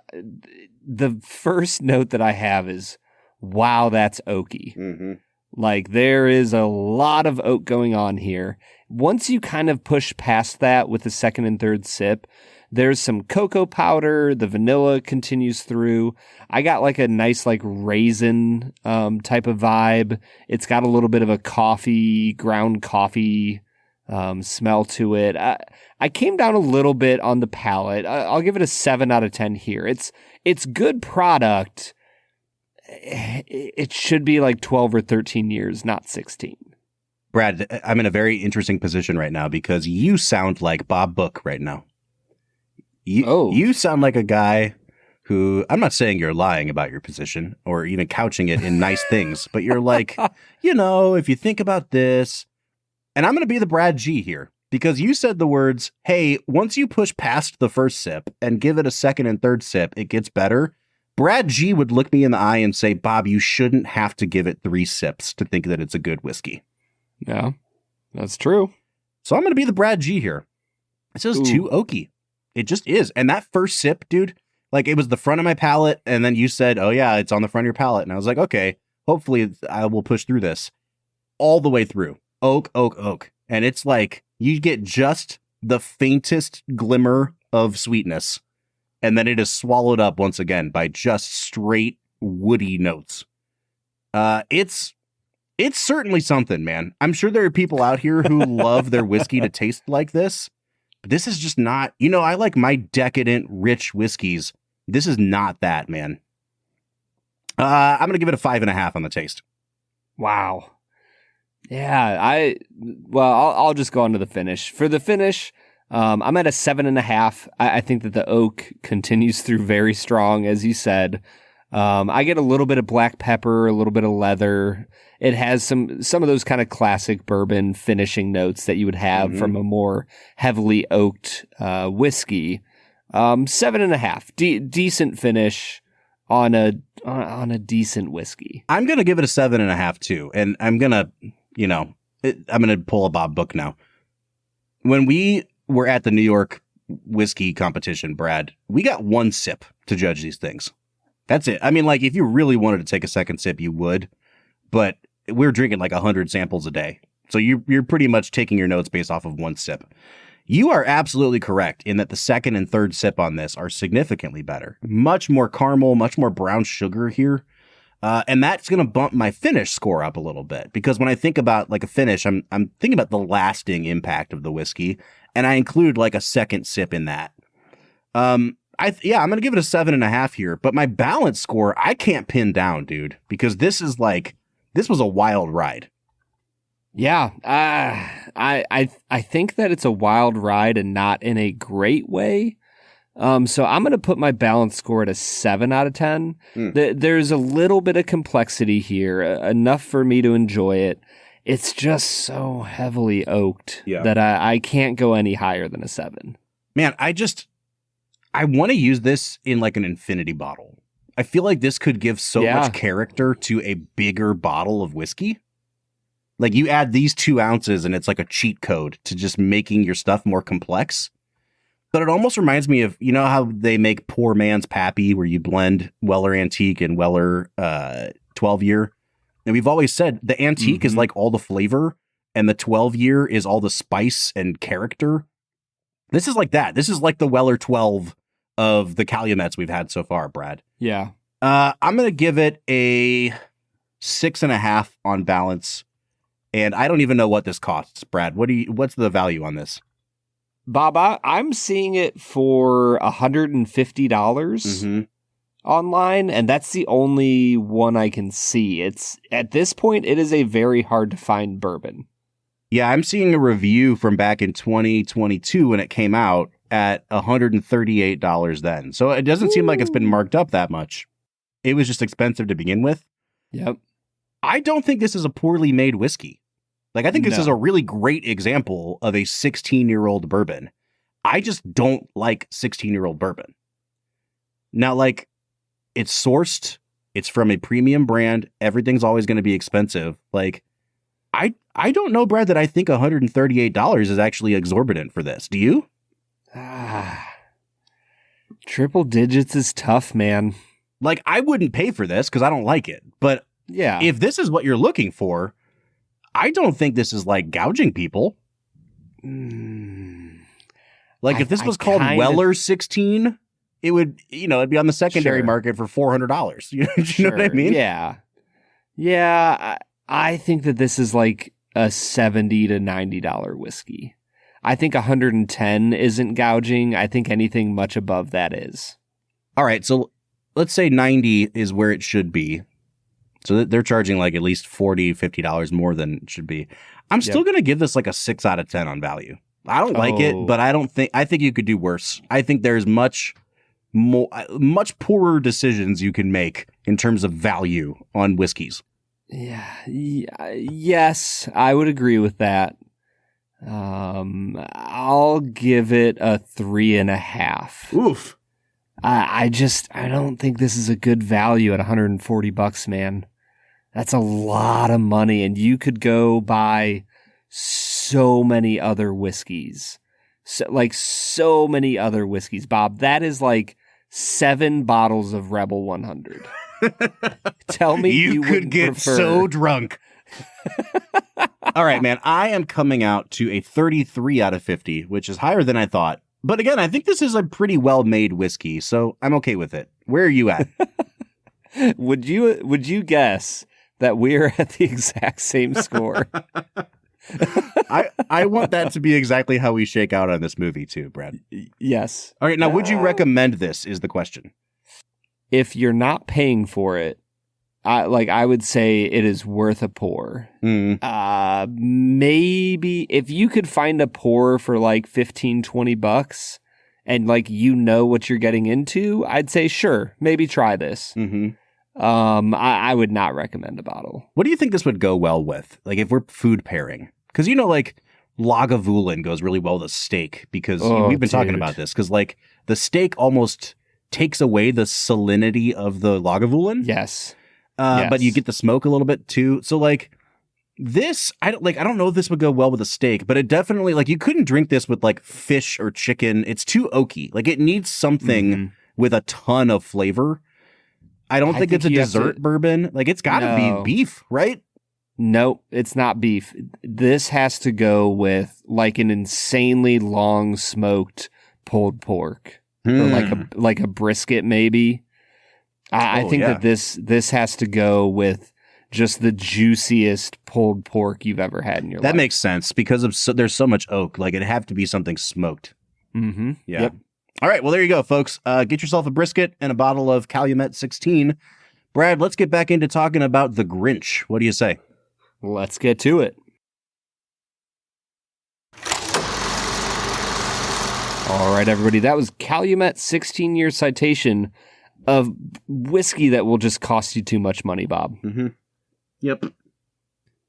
the first note that I have is, wow, that's oaky. Mm-hmm. Like, there is a lot of oak going on here. Once you kind of push past that with the second and third sip, there's some cocoa powder. The vanilla continues through. I got like a nice like raisin type of vibe. It's got a little bit of a ground coffee smell to it. I came down a little bit on the palate. I'll give it a 7 out of 10 here. It's good product. It should be like 12 or 13 years, not 16. Brad, I'm in a very interesting position right now because you sound like Bob Book right now. You sound like a guy who, I'm not saying you're lying about your position or even couching it in nice things, but you're like, if you think about this, and I'm going to be the Brad G here because you said the words, hey, once you push past the first sip and give it a second and third sip, it gets better. Brad G would look me in the eye and say, Bob, you shouldn't have to give it 3 sips to think that it's a good whiskey. Yeah, that's true. So I'm going to be the Brad G here. It's just too oaky. It just is. And that first sip, dude, like it was the front of my palate. And then you said, oh yeah, it's on the front of your palate. And I was like, okay, hopefully I will push through this all the way through. Oak, oak, oak. And it's like you get just the faintest glimmer of sweetness. And then it is swallowed up once again by just straight woody notes. It's certainly something, man. I'm sure there are people out here who love their whiskey to taste like this. But this is just not, I like my decadent, rich whiskeys. This is not that, man. I'm going to give it a 5.5 on the taste. Wow. Yeah, I'll just go on to the finish. For the finish, I'm at a 7.5. I think that the oak continues through very strong, as you said. I get a little bit of black pepper, a little bit of leather. It has some of those kind of classic bourbon finishing notes that you would have from a more heavily oaked whiskey. 7.5, decent finish. on a decent whiskey. I'm going to give it a 7.5 too. And I'm going to, I'm going to pull a Bob book now. When we were at the New York whiskey competition, Brad, we got one sip to judge these things. That's it. I mean, like, if you really wanted to take a second sip, you would, but we're drinking like 100 samples a day. So you're pretty much taking your notes based off of one sip. You are absolutely correct in that the second and third sip on this are significantly better. Much more caramel, much more brown sugar here. And that's going to bump my finish score up a little bit, because when I think about like a finish, I'm thinking about the lasting impact of the whiskey, and I include like a second sip in that. I'm going to give it a 7.5 here, but my balance score, I can't pin down, dude, because this was a wild ride. Yeah, I think that it's a wild ride and not in a great way. So I'm going to put my balance score at a 7 out of 10. There's a little bit of complexity here, enough for me to enjoy it. It's just so heavily oaked that I can't go any higher than a 7. Man, I want to use this in like an infinity bottle. I feel like this could give so much character to a bigger bottle of whiskey. Like, you add these 2 ounces and it's like a cheat code to just making your stuff more complex. But it almost reminds me of, how they make Poor Man's Pappy, where you blend Weller Antique and Weller 12-year. And we've always said the Antique is like all the flavor, and the 12-year is all the spice and character. This is like that. This is like the Weller 12 of the Calumets we've had so far, Brad. Yeah. I'm going to give it a 6.5 on balance. And I don't even know what this costs, Brad. What's the value on this? Bob, I'm seeing it for $150 online, and that's the only one I can see. It's at this point, it is a very hard to find bourbon. Yeah, I'm seeing a review from back in 2022 when it came out at $138 then. So it doesn't seem like it's been marked up that much. It was just expensive to begin with. Yep. I don't think this is a poorly made whiskey. Like, I think this is a really great example of a 16-year-old bourbon. I just don't like 16-year-old bourbon. Now, like, it's sourced. It's from a premium brand. Everything's always going to be expensive. Like, I don't know, Brad, that I think $138 is actually exorbitant for this. Do you? Triple digits is tough, man. Like, I wouldn't pay for this because I don't like it. But yeah, if this is what you're looking for, I don't think this is like gouging people. Like, if this was called Weller 16, it would, it'd be on the secondary market for $400. You know what I mean? Yeah. Yeah. I think that this is like a $70 to $90 whiskey. I think 110 isn't gouging. I think anything much above that is. All right. So let's say 90 is where it should be. So they're charging like at least $40, $50 more than it should be. I'm still going to give this like a 6 out of 10 on value. I don't like it, but I think you could do worse. I think there's much poorer decisions you can make in terms of value on whiskeys. Yeah. Yes, I would agree with that. I'll give it a 3.5. Oof. I don't think this is a good value at $140, man. That's a lot of money, and you could go buy so many other whiskeys. So many other whiskeys, Bob. That is like 7 bottles of Rebel 100. Tell me you could get so drunk. All right, man. I am coming out to a 33 out of 50, which is higher than I thought. But again, I think this is a pretty well-made whiskey, so I'm okay with it. Where are you at? Would you guess that we're at the exact same score? I want that to be exactly how we shake out on this movie too, Brad. Yes. All right, now would you recommend this is the question. If you're not paying for it, I would say it is worth a pour. Maybe if you could find a pour for like $15-$20 and like what you're getting into, I'd say sure, maybe try this. I would not recommend a bottle. What do you think this would go well with? Like if we're food pairing, because like Lagavulin goes really well with a steak because we've been talking about this because like the steak almost takes away the salinity of the Lagavulin. Yes. But you get the smoke a little bit too. So like this, I don't know if this would go well with a steak, but it definitely, like, you couldn't drink this with like fish or chicken. It's too oaky. Like, it needs something with a ton of flavor. I don't think it's a dessert bourbon. Like, it's got to be beef, right? No, it's not beef. This has to go with like an insanely long smoked pulled pork, or like a brisket maybe. I think that this has to go with just the juiciest pulled pork you've ever had in your life. That makes sense because of there's so much oak. Like, it'd have to be something smoked. Mm-hmm. Yeah. Yep. All right. Well, there you go, folks. Get yourself a brisket and a bottle of Calumet 16. Brad, let's get back into talking about The Grinch. What do you say? Let's get to it. All right, everybody. That was Calumet 16-year citation of whiskey that will just cost you too much money, Bob. Mm-hmm. Yep.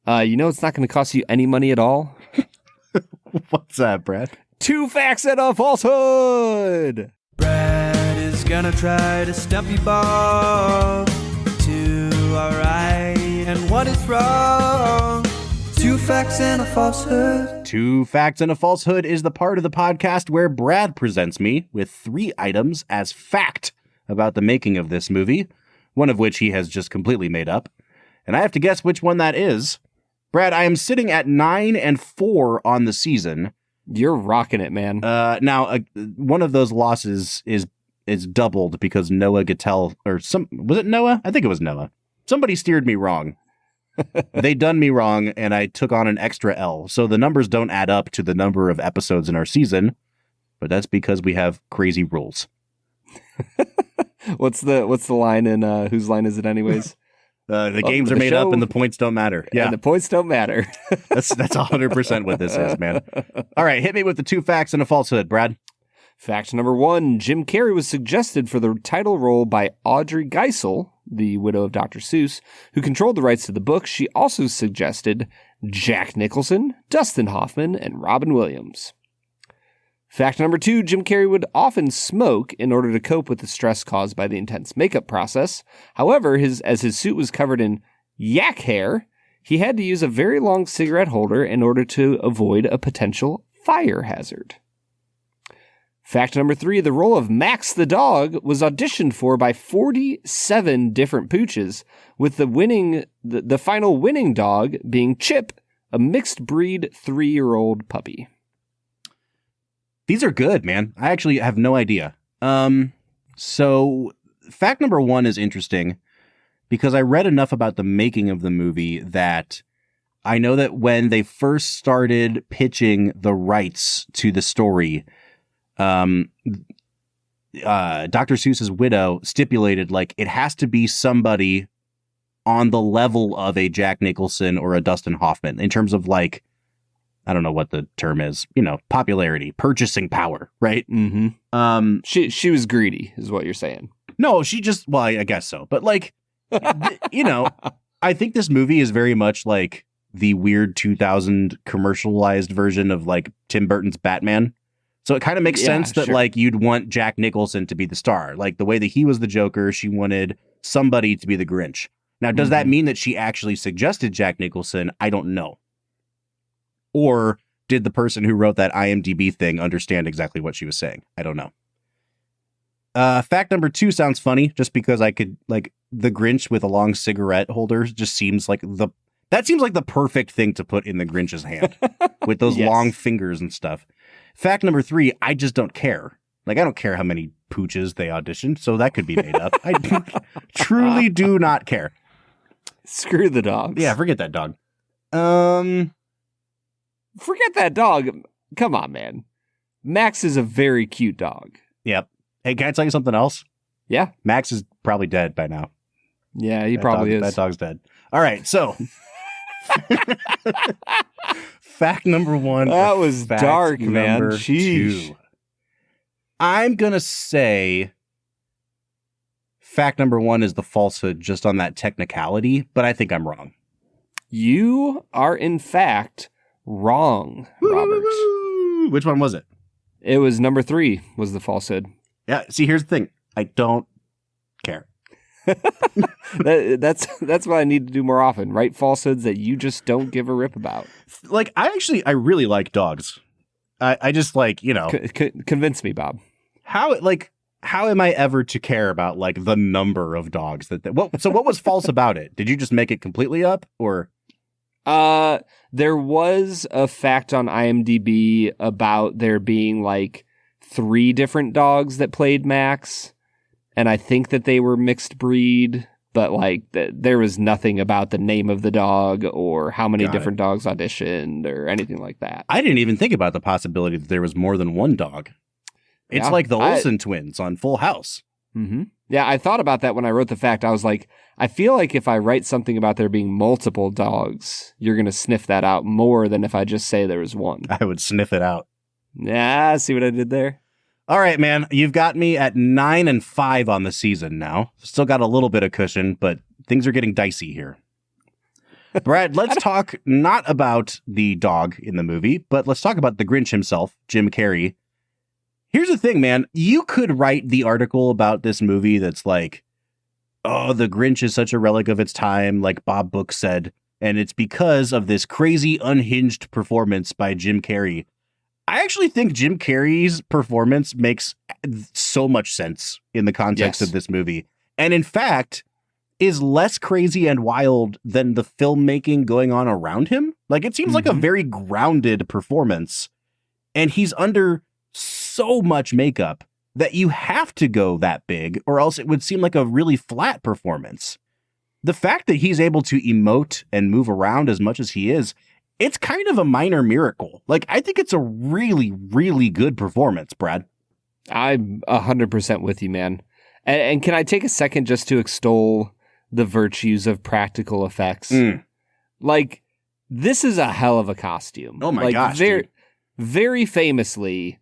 You know it's not going to cost you any money at all? What's that, Brad? 2 facts and a falsehood! Brad is gonna try to stump you, Bob. 2 are right and 1 is wrong. 2 facts and a falsehood. 2 facts and a falsehood is the part of the podcast where Brad presents me with 3 items as fact about the making of this movie, one of which he has just completely made up. And I have to guess which one that is. Brad, I am sitting at 9-4 on the season. You're rocking it, man. Now, one of those losses is doubled because Noah Gattel, was it Noah? I think it was Noah. Somebody steered me wrong. They done me wrong, and I took on an extra L. So the numbers don't add up to the number of episodes in our season, but that's because we have crazy rules. What's the line in Whose Line Is It Anyways? The games are made up and the points don't matter. Yeah, and the points don't matter. That's 100% what this is, man. All right, hit me with the 2 facts and a falsehood, Brad. Fact number 1, Jim Carrey was suggested for the title role by Audrey Geisel, the widow of Dr. Seuss, who controlled the rights to the book. She also suggested Jack Nicholson, Dustin Hoffman, and Robin Williams. Fact number 2, Jim Carrey would often smoke in order to cope with the stress caused by the intense makeup process. However, as his suit was covered in yak hair, he had to use a very long cigarette holder in order to avoid a potential fire hazard. Fact number 3, the role of Max the dog was auditioned for by 47 different pooches, with the final winning dog being Chip, a mixed breed 3-year-old puppy. These are good, man. I actually have no idea. So fact number 1 is interesting because I read enough about the making of the movie that I know that when they first started pitching the rights to the story, Dr. Seuss's widow stipulated like it has to be somebody on the level of a Jack Nicholson or a Dustin Hoffman in terms of like, I don't know what the term is, popularity, purchasing power, right? Mm-hmm. She was greedy, is what you're saying. No, I guess so. But like, I think this movie is very much like the weird 2000 commercialized version of like Tim Burton's Batman. So it kind of makes sense that like you'd want Jack Nicholson to be the star. Like the way that he was the Joker, she wanted somebody to be the Grinch. Now, does that mean that she actually suggested Jack Nicholson? I don't know. Or did the person who wrote that IMDb thing understand exactly what she was saying? I don't know. Fact number 2 sounds funny just because I could like the Grinch with a long cigarette holder just seems like the perfect thing to put in the Grinch's hand with those long fingers and stuff. Fact number 3, I just don't care. Like, I don't care how many pooches they auditioned, so that could be made up. I truly do not care. Screw the dogs. Yeah, forget that dog. Forget that dog. Come on, man. Max is a very cute dog. Yep. Hey, can I tell you something else? Yeah. Max is probably dead by now. Yeah, he probably is. That dog's dead. All right, so fact number 1. That was dark, man. Sheesh. 2. I'm going to say fact number 1 is the falsehood just on that technicality, but I think I'm wrong. You are, in fact, wrong, Robert. Which one was it? It was number 3 was the falsehood. Yeah, see, here's the thing. I don't care. That's what I need to do more often. Write falsehoods that you just don't give a rip about. Like, I really like dogs. I just like, Convince me, Bob. How am I ever to care about like the number of dogs so what was false about it? Did you just make it completely up or? There was a fact on IMDb about there being like 3 different dogs that played Max. And I think that they were mixed breed, but like there was nothing about the name of the dog or how many different dogs auditioned or anything like that. I didn't even think about the possibility that there was more than one dog. It's like the Olsen twins on Full House. Mm-hmm. Yeah, I thought about that when I wrote the fact. I was like, I feel like if I write something about there being multiple dogs, you're going to sniff that out more than if I just say there was one. I would sniff it out. Yeah, see what I did there? All right, man. You've got me at 9-5 on the season now. Still got a little bit of cushion, but things are getting dicey here. Brad, let's talk not about the dog in the movie, but let's talk about the Grinch himself, Jim Carrey. Here's the thing, man. You could write the article about this movie that's like, oh, the Grinch is such a relic of its time, like Bob Book said, and it's because of this crazy unhinged performance by Jim Carrey. I actually think Jim Carrey's performance makes so much sense in the context of this movie. And in fact, is less crazy and wild than the filmmaking going on around him. Like, it seems like a very grounded performance. And he's under so much makeup that you have to go that big, or else it would seem like a really flat performance. The fact that he's able to emote and move around as much as he is, it's kind of a minor miracle. Like, I think it's a really, really good performance, Brad. I'm 100% with you, man. And can I take a second just to extol the virtues of practical effects? Like, this is a hell of a costume. Oh my gosh, dude. Very famously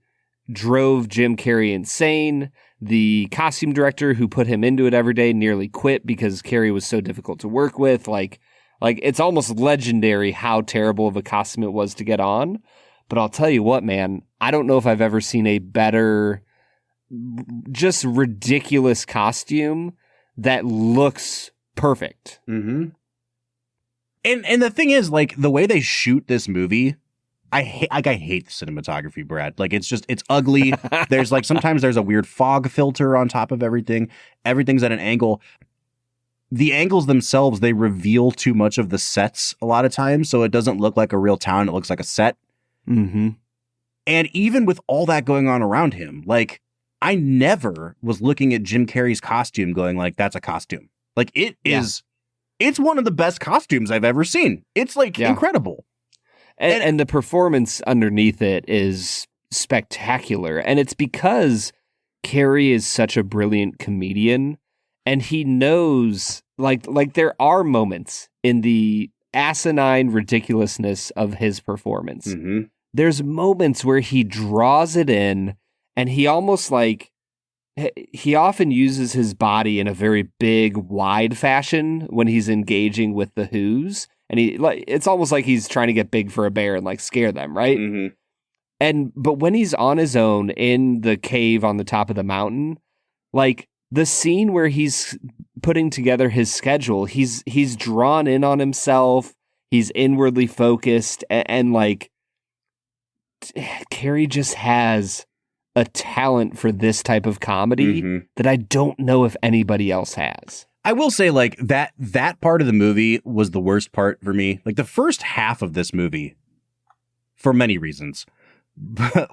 drove Jim Carrey insane. The costume director who put him into it every day nearly quit because Carrey was so difficult to work with. Like it's almost legendary how terrible of a costume it was to get on. But I'll tell you what, man, I don't know if I've ever seen a better, just ridiculous costume that looks perfect. Mm-hmm. And the thing is, like, the way they shoot this movie, I hate the cinematography, Brad. Like, it's ugly. There's like, sometimes there's a weird fog filter on top of everything. Everything's at an angle. The angles themselves, they reveal too much of the sets a lot of times, so it doesn't look like a real town. It looks like a set. Mm-hmm. And even with all that going on around him, like, I never was looking at Jim Carrey's costume going like, that's a costume. Like, it is, it's one of the best costumes I've ever seen. It's like incredible. And the performance underneath it is spectacular. And it's because Carrey is such a brilliant comedian. And he knows, like there are moments in the asinine ridiculousness of his performance. Mm-hmm. There's moments where he draws it in, and he almost he often uses his body in a very big, wide fashion when he's engaging with the Who's. And it's almost like he's trying to get big for a bear and like scare them, right? Mm-hmm. But when he's on his own in the cave on the top of the mountain, like, the scene where he's putting together his schedule, he's drawn in on himself, he's inwardly focused, and like, Carrey just has a talent for this type of comedy that I don't know if anybody else has. I will say, like, that part of the movie was the worst part for me. Like, the first half of this movie, for many reasons,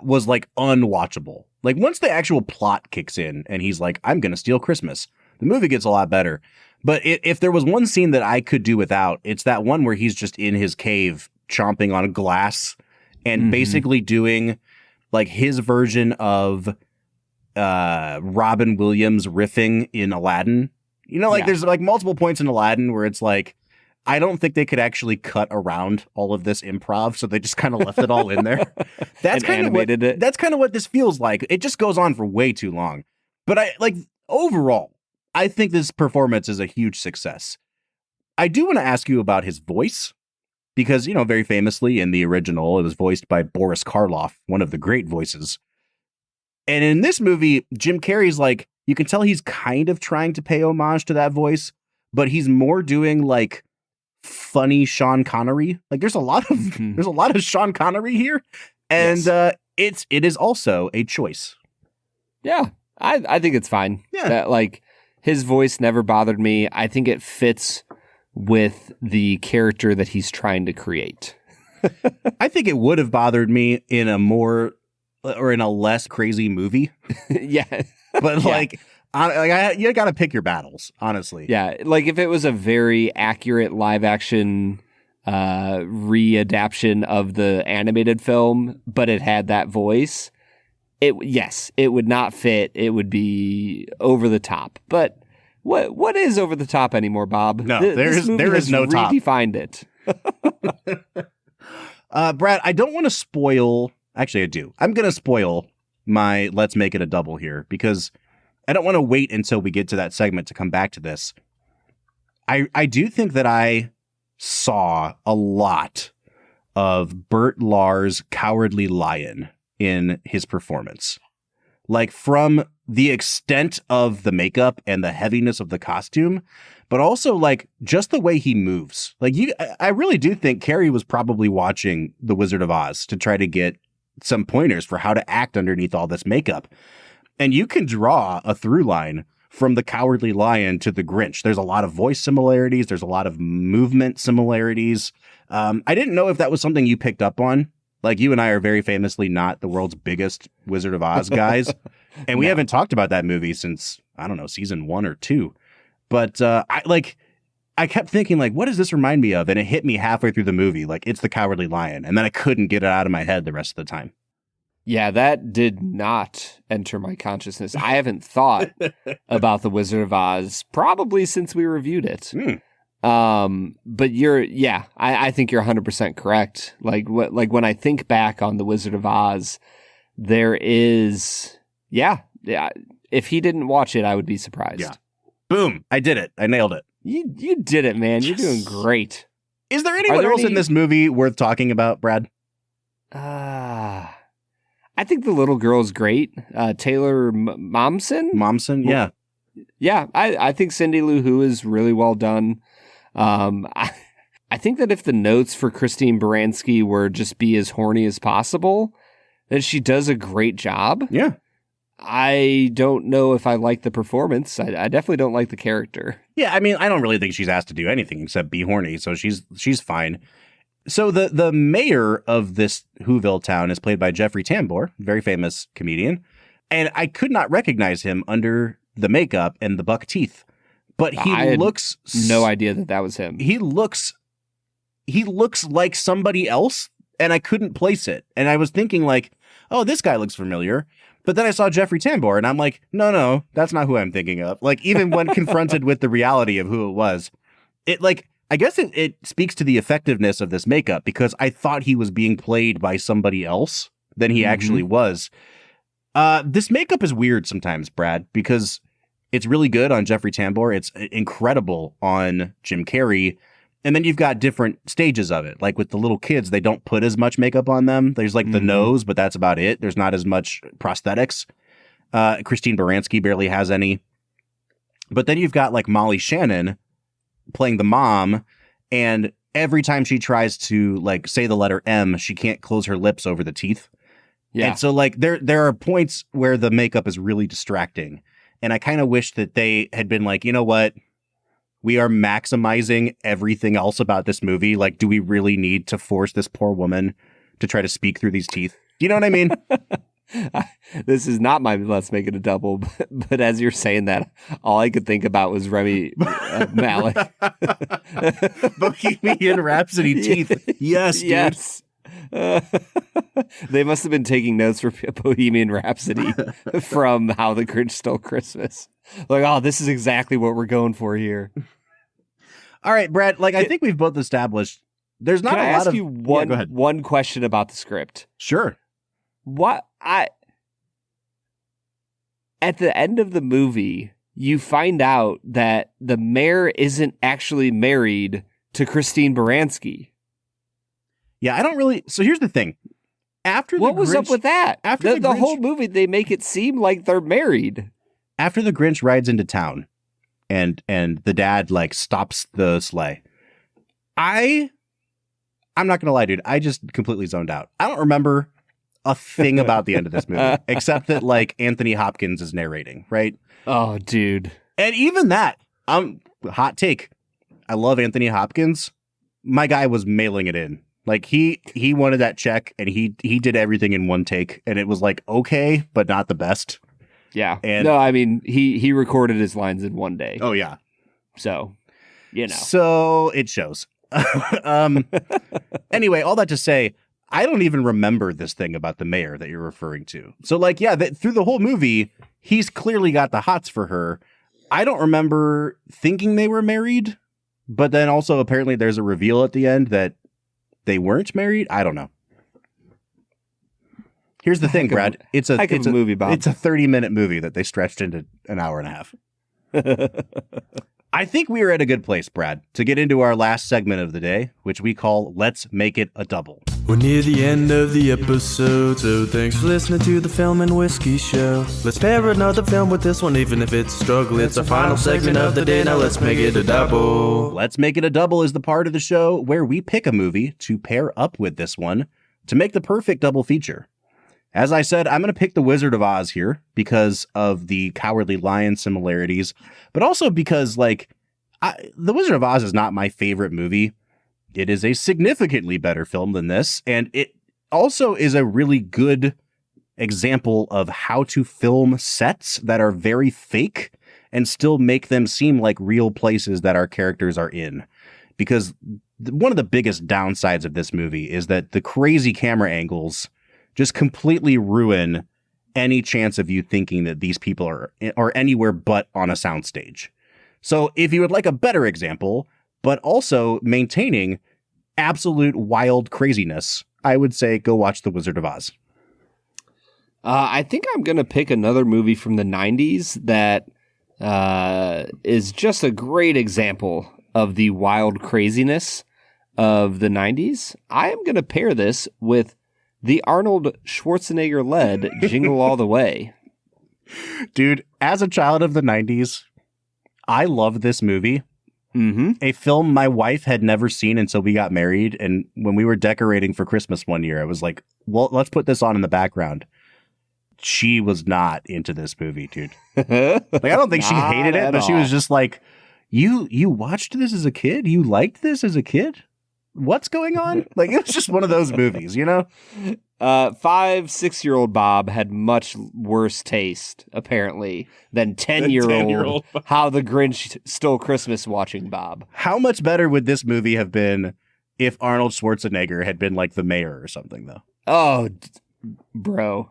was like unwatchable. Like, once the actual plot kicks in and he's like, I'm going to steal Christmas, the movie gets a lot better. But if there was one scene that I could do without, it's that one where he's just in his cave chomping on glass and basically doing like his version of Robin Williams riffing in Aladdin. You know, like there's like multiple points in Aladdin where it's like, I don't think they could actually cut around all of this improv, so they just kind of left it all in there. That's kind of what this feels like. It just goes on for way too long. But overall, I think this performance is a huge success. I do want to ask you about his voice, because, you know, very famously in the original, it was voiced by Boris Karloff, one of the great voices. And in this movie, Jim Carrey's like, you can tell he's kind of trying to pay homage to that voice, but he's more doing like funny Sean Connery. Like there's a lot of Sean Connery here, and it is also a choice. Yeah, I think it's fine. Yeah, that, like his voice never bothered me. I think it fits with the character that he's trying to create. I think it would have bothered me in a more or in a less crazy movie. Yeah, but like you got to pick your battles, honestly. Yeah, like if it was a very accurate live action readaptation of the animated film, but it had that voice, it would not fit. It would be over the top. But what is over the top anymore, Bob? No, there is no top. Redefined it. Brad, I don't want to spoil. Actually, I do. I'm going to spoil my let's make it a double here because I don't want to wait until we get to that segment to come back to this. I do think that I saw a lot of Bert Lahr's Cowardly Lion in his performance. Like from the extent of the makeup and the heaviness of the costume, but also like just the way he moves. Like I really do think Carrey was probably watching The Wizard of Oz to try to get some pointers for how to act underneath all this makeup. And you can draw a through line from the Cowardly Lion to the Grinch. There's a lot of voice similarities. There's a lot of movement similarities. I didn't know if that was something you picked up on. Like you and I are very famously not the world's biggest Wizard of Oz guys. And we haven't talked about that movie since, I don't know, season 1 or 2. But I kept thinking like, what does this remind me of? And it hit me halfway through the movie. Like it's the Cowardly Lion. And then I couldn't get it out of my head the rest of the time. Yeah, that did not enter my consciousness. I haven't thought about The Wizard of Oz probably since we reviewed it. But I think you're 100% correct. Like when I think back on The Wizard of Oz, there is, yeah. If he didn't watch it, I would be surprised. Yeah. Boom. I did it. I nailed it. You did it, man. You're doing great. Is there anyone else in this movie worth talking about, Brad? I think the little girl's great. Taylor Momsen? Momsen, yeah. Yeah, I think Cindy Lou Who is really well done. I think that if the notes for Christine Baranski were just be as horny as possible, then she does a great job. Yeah. I don't know if I like the performance. I definitely don't like the character. Yeah, I mean, I don't really think she's asked to do anything except be horny, so she's fine. So the mayor of this Whoville town is played by Jeffrey Tambor, very famous comedian, and I could not recognize him under the makeup and the buck teeth. But he looks no idea that was him. He looks like somebody else, and I couldn't place it. And I was thinking like, oh, this guy looks familiar. But then I saw Jeffrey Tambor, and I'm like, no, that's not who I'm thinking of. Like, even when confronted with the reality of who it was, I guess it speaks to the effectiveness of this makeup, because I thought he was being played by somebody else than he actually was. This makeup is weird sometimes, Brad, because it's really good on Jeffrey Tambor. It's incredible on Jim Carrey. And then you've got different stages of it. Like with the little kids, they don't put as much makeup on them. There's like the nose, but that's about it. There's not as much prosthetics. Christine Baranski barely has any. But then you've got like Molly Shannon playing the mom. And every time she tries to like say the letter M, she can't close her lips over the teeth. Yeah. And so like there are points where the makeup is really distracting. And I kind of wish that they had been like, you know what? We are maximizing everything else about this movie. Like, do we really need to force this poor woman to try to speak through these teeth? Do you know what I mean? This is not my Let's Make It a Double, but as you're saying that, all I could think about was Remy Malek. Bohemian Rhapsody teeth. Yes, dude. Yes. They must have been taking notes for Bohemian Rhapsody from How the Grinch Stole Christmas. Like, oh, this is exactly what we're going for here. All right, Brad, like I think we've both established there's not a lot of... Can I ask you one question about the script? Sure. At the end of the movie, you find out that the mayor isn't actually married to Christine Baranski. Yeah, I don't really... So here's the thing. What was up with that? After the whole movie, they make it seem like they're married. after the Grinch rides into town and the dad like stops the sleigh, I'm not gonna lie, dude, I just completely zoned out. I don't remember a thing about the end of this movie except that like Anthony Hopkins is narrating, right? Oh, dude. And even that, hot take. I love Anthony Hopkins. My guy was mailing it in. Like he wanted that check, and he did everything in one take, and it was like okay, but not the best. Yeah. And no, I mean he recorded his lines in one day. oh yeah. So, you know. So it shows. Anyway, all that to say, I don't even remember this thing about the mayor that you're referring to. So like, yeah, through the whole movie, he's clearly got the hots for her. I don't remember thinking they were married, but then also apparently there's a reveal at the end that they weren't married. I don't know. Here's the thing, Brad. It's a movie, Bob. It's a 30-minute movie that they stretched into an hour and a half. I think we are at a good place, Brad, to get into our last segment of the day, which we call Let's Make It a Double. We're near the end of the episode, so thanks for listening to the Film and Whiskey Show. Let's pair another film with this one, even if it's a struggle. It's our final segment of the day, now let's make it a double. Let's Make It a Double is the part of the show where we pick a movie to pair up with this one to make the perfect double feature. As I said, I'm going to pick The Wizard of Oz here because of the Cowardly Lion similarities, but also because, like, The Wizard of Oz is not my favorite movie. It is a significantly better film than this, and it also is a really good example of how to film sets that are very fake and still make them seem like real places that our characters are in. Because one of the biggest downsides of this movie is that the crazy camera angles just completely ruin any chance of you thinking that these people are anywhere but on a soundstage. So if you would like a better example, but also maintaining absolute wild craziness, I would say go watch The Wizard of Oz. I think I'm going to pick another movie from the 90s that is just a great example of the wild craziness of the 90s. I am going to pair this with the Arnold Schwarzenegger-led Jingle All the Way. Dude, as a child of the 90s, I love this movie. Mm-hmm. A film my wife had never seen until we got married. And when we were decorating for Christmas one year, I was like, well, let's put this on in the background. She was not into this movie, dude. Like, I don't think she hated it, but she was just like, you watched this as a kid? You liked this as a kid? What's going on? Like, it was just one of those movies, you know? 5-6-year-old Bob had much worse taste, apparently, than 10-year-old How the Grinch Stole Christmas watching Bob. How much better would this movie have been if Arnold Schwarzenegger had been like the mayor or something, though? Oh, bro.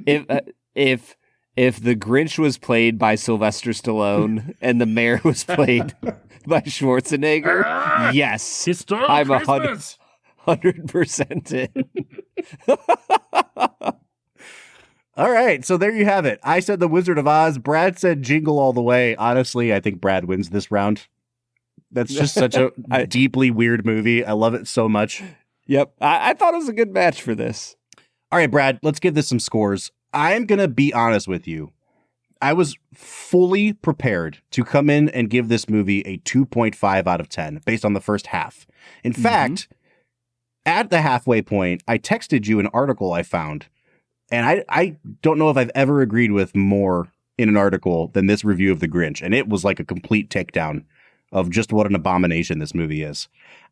If the Grinch was played by Sylvester Stallone and the mayor was played by Schwarzenegger, yes. I'm 100% in. All right, so there you have it. I said The Wizard of Oz. Brad said Jingle All the Way. Honestly, I think Brad wins this round. That's just such a deeply weird movie. I love it so much. Yep. I thought it was a good match for this. All right, Brad, let's give this some scores. I'm going to be honest with you. I was fully prepared to come in and give this movie a 2.5 out of 10 based on the first half. In fact, at the halfway point, I texted you an article I found, and I don't know if I've ever agreed with more in an article than this review of The Grinch, and it was like a complete takedown of just what an abomination this movie is.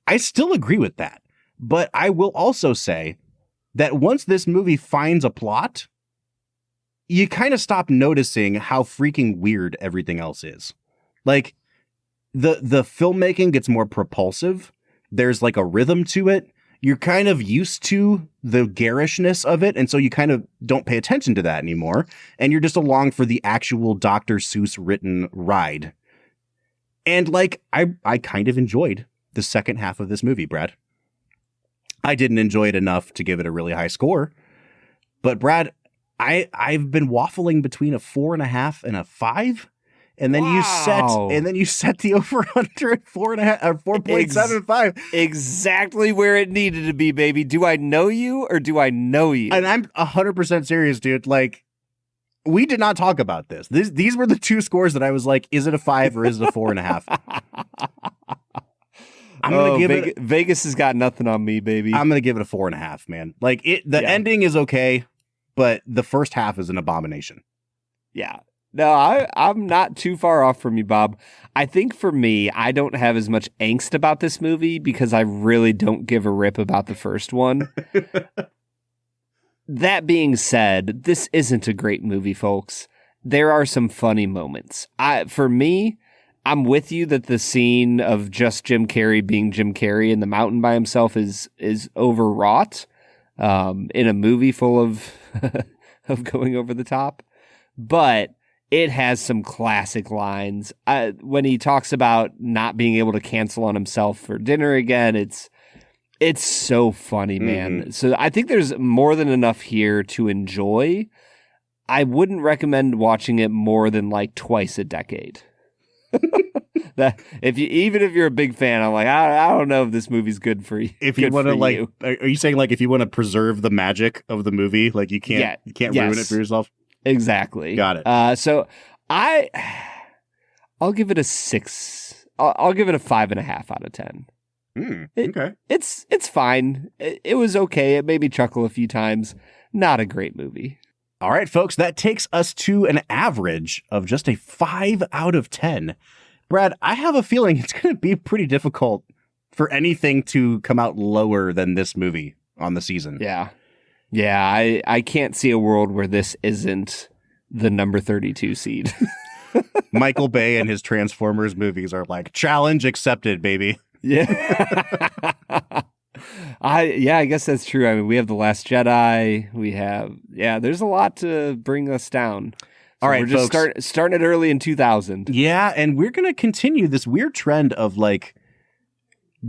I still agree with that, but I will also say that once this movie finds a plot, you kind of stop noticing how freaking weird everything else is. Like, the filmmaking gets more propulsive. There's like a rhythm to it. You're kind of used to the garishness of it, and so you kind of don't pay attention to that anymore, and you're just along for the actual Dr. Seuss written ride. And like, I kind of enjoyed the second half of this movie, Brad. I didn't enjoy it enough to give it a really high score, but Brad, I've been waffling between a 4.5 and a 5. And then you set the over under at 4.5 or 4.75. Exactly where it needed to be, baby. Do I know you or do I know you? And I'm 100% serious, dude. Like, We did not talk about this. These were the two scores that I was like, is it a 5 or is it a 4.5? I'm gonna give it. Vegas has got nothing on me, baby. I'm gonna give it a 4.5, man. Like the ending is okay, but the first half is an abomination. Yeah. No, I'm not too far off from you, Bob. I think for me, I don't have as much angst about this movie because I really don't give a rip about the first one. That being said, this isn't a great movie, folks. There are some funny moments. For me, I'm with you that the scene of just Jim Carrey being Jim Carrey in the mountain by himself is overwrought in a movie full of of going over the top. But it has some classic lines. When he talks about not being able to cancel on himself for dinner again, it's so funny, man. Mm-hmm. So I think there's more than enough here to enjoy. I wouldn't recommend watching it more than like twice a decade. That even if you're a big fan, I'm like, I don't know if this movie's good for you. If you want to like, are you saying like if you want to preserve the magic of the movie, like you can't ruin it for yourself? Exactly. Got it. So I'll give it a 6. I'll give it a 5.5 out of 10. Okay. It's fine. It was okay. It made me chuckle a few times. Not a great movie. All right, folks, that takes us to an average of just a 5 out of 10. Brad, I have a feeling it's going to be pretty difficult for anything to come out lower than this movie on the season. Yeah. Yeah, I can't see a world where this isn't the number 32 seed. Michael Bay and his Transformers movies are like, challenge accepted, baby. Yeah. I guess that's true. I mean, we have The Last Jedi. We have, there's a lot to bring us down. So all right, we're just folks. Starting it early in 2000. Yeah, and we're going to continue this weird trend of like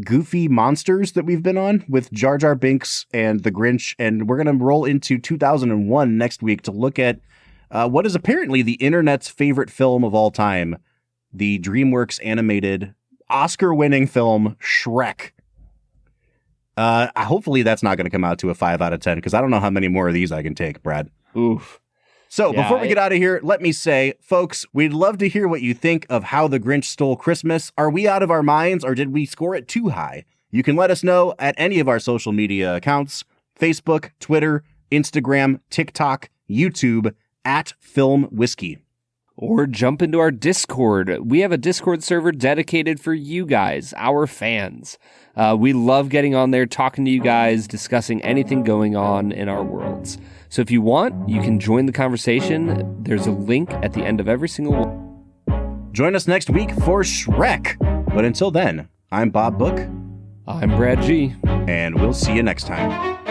goofy monsters that we've been on with Jar Jar Binks and the Grinch, and we're going to roll into 2001 next week to look at what is apparently the internet's favorite film of all time, the DreamWorks animated Oscar-winning film Shrek. Hopefully that's not going to come out to a 5 out of 10 because I don't know how many more of these I can take, Brad. Oof. So before we get out of here, let me say, folks, we'd love to hear what you think of How the Grinch Stole Christmas. Are we out of our minds or did we score it too high? You can let us know at any of our social media accounts, Facebook, Twitter, Instagram, TikTok, YouTube, at Film Whiskey. Or jump into our Discord. We have a Discord server dedicated for you guys, our fans. We love getting on there, talking to you guys, discussing anything going on in our worlds. So if you want, you can join the conversation. There's a link at the end of every single one. Join us next week for Shrek. But until then, I'm Bob Book. I'm Brad G. And we'll see you next time.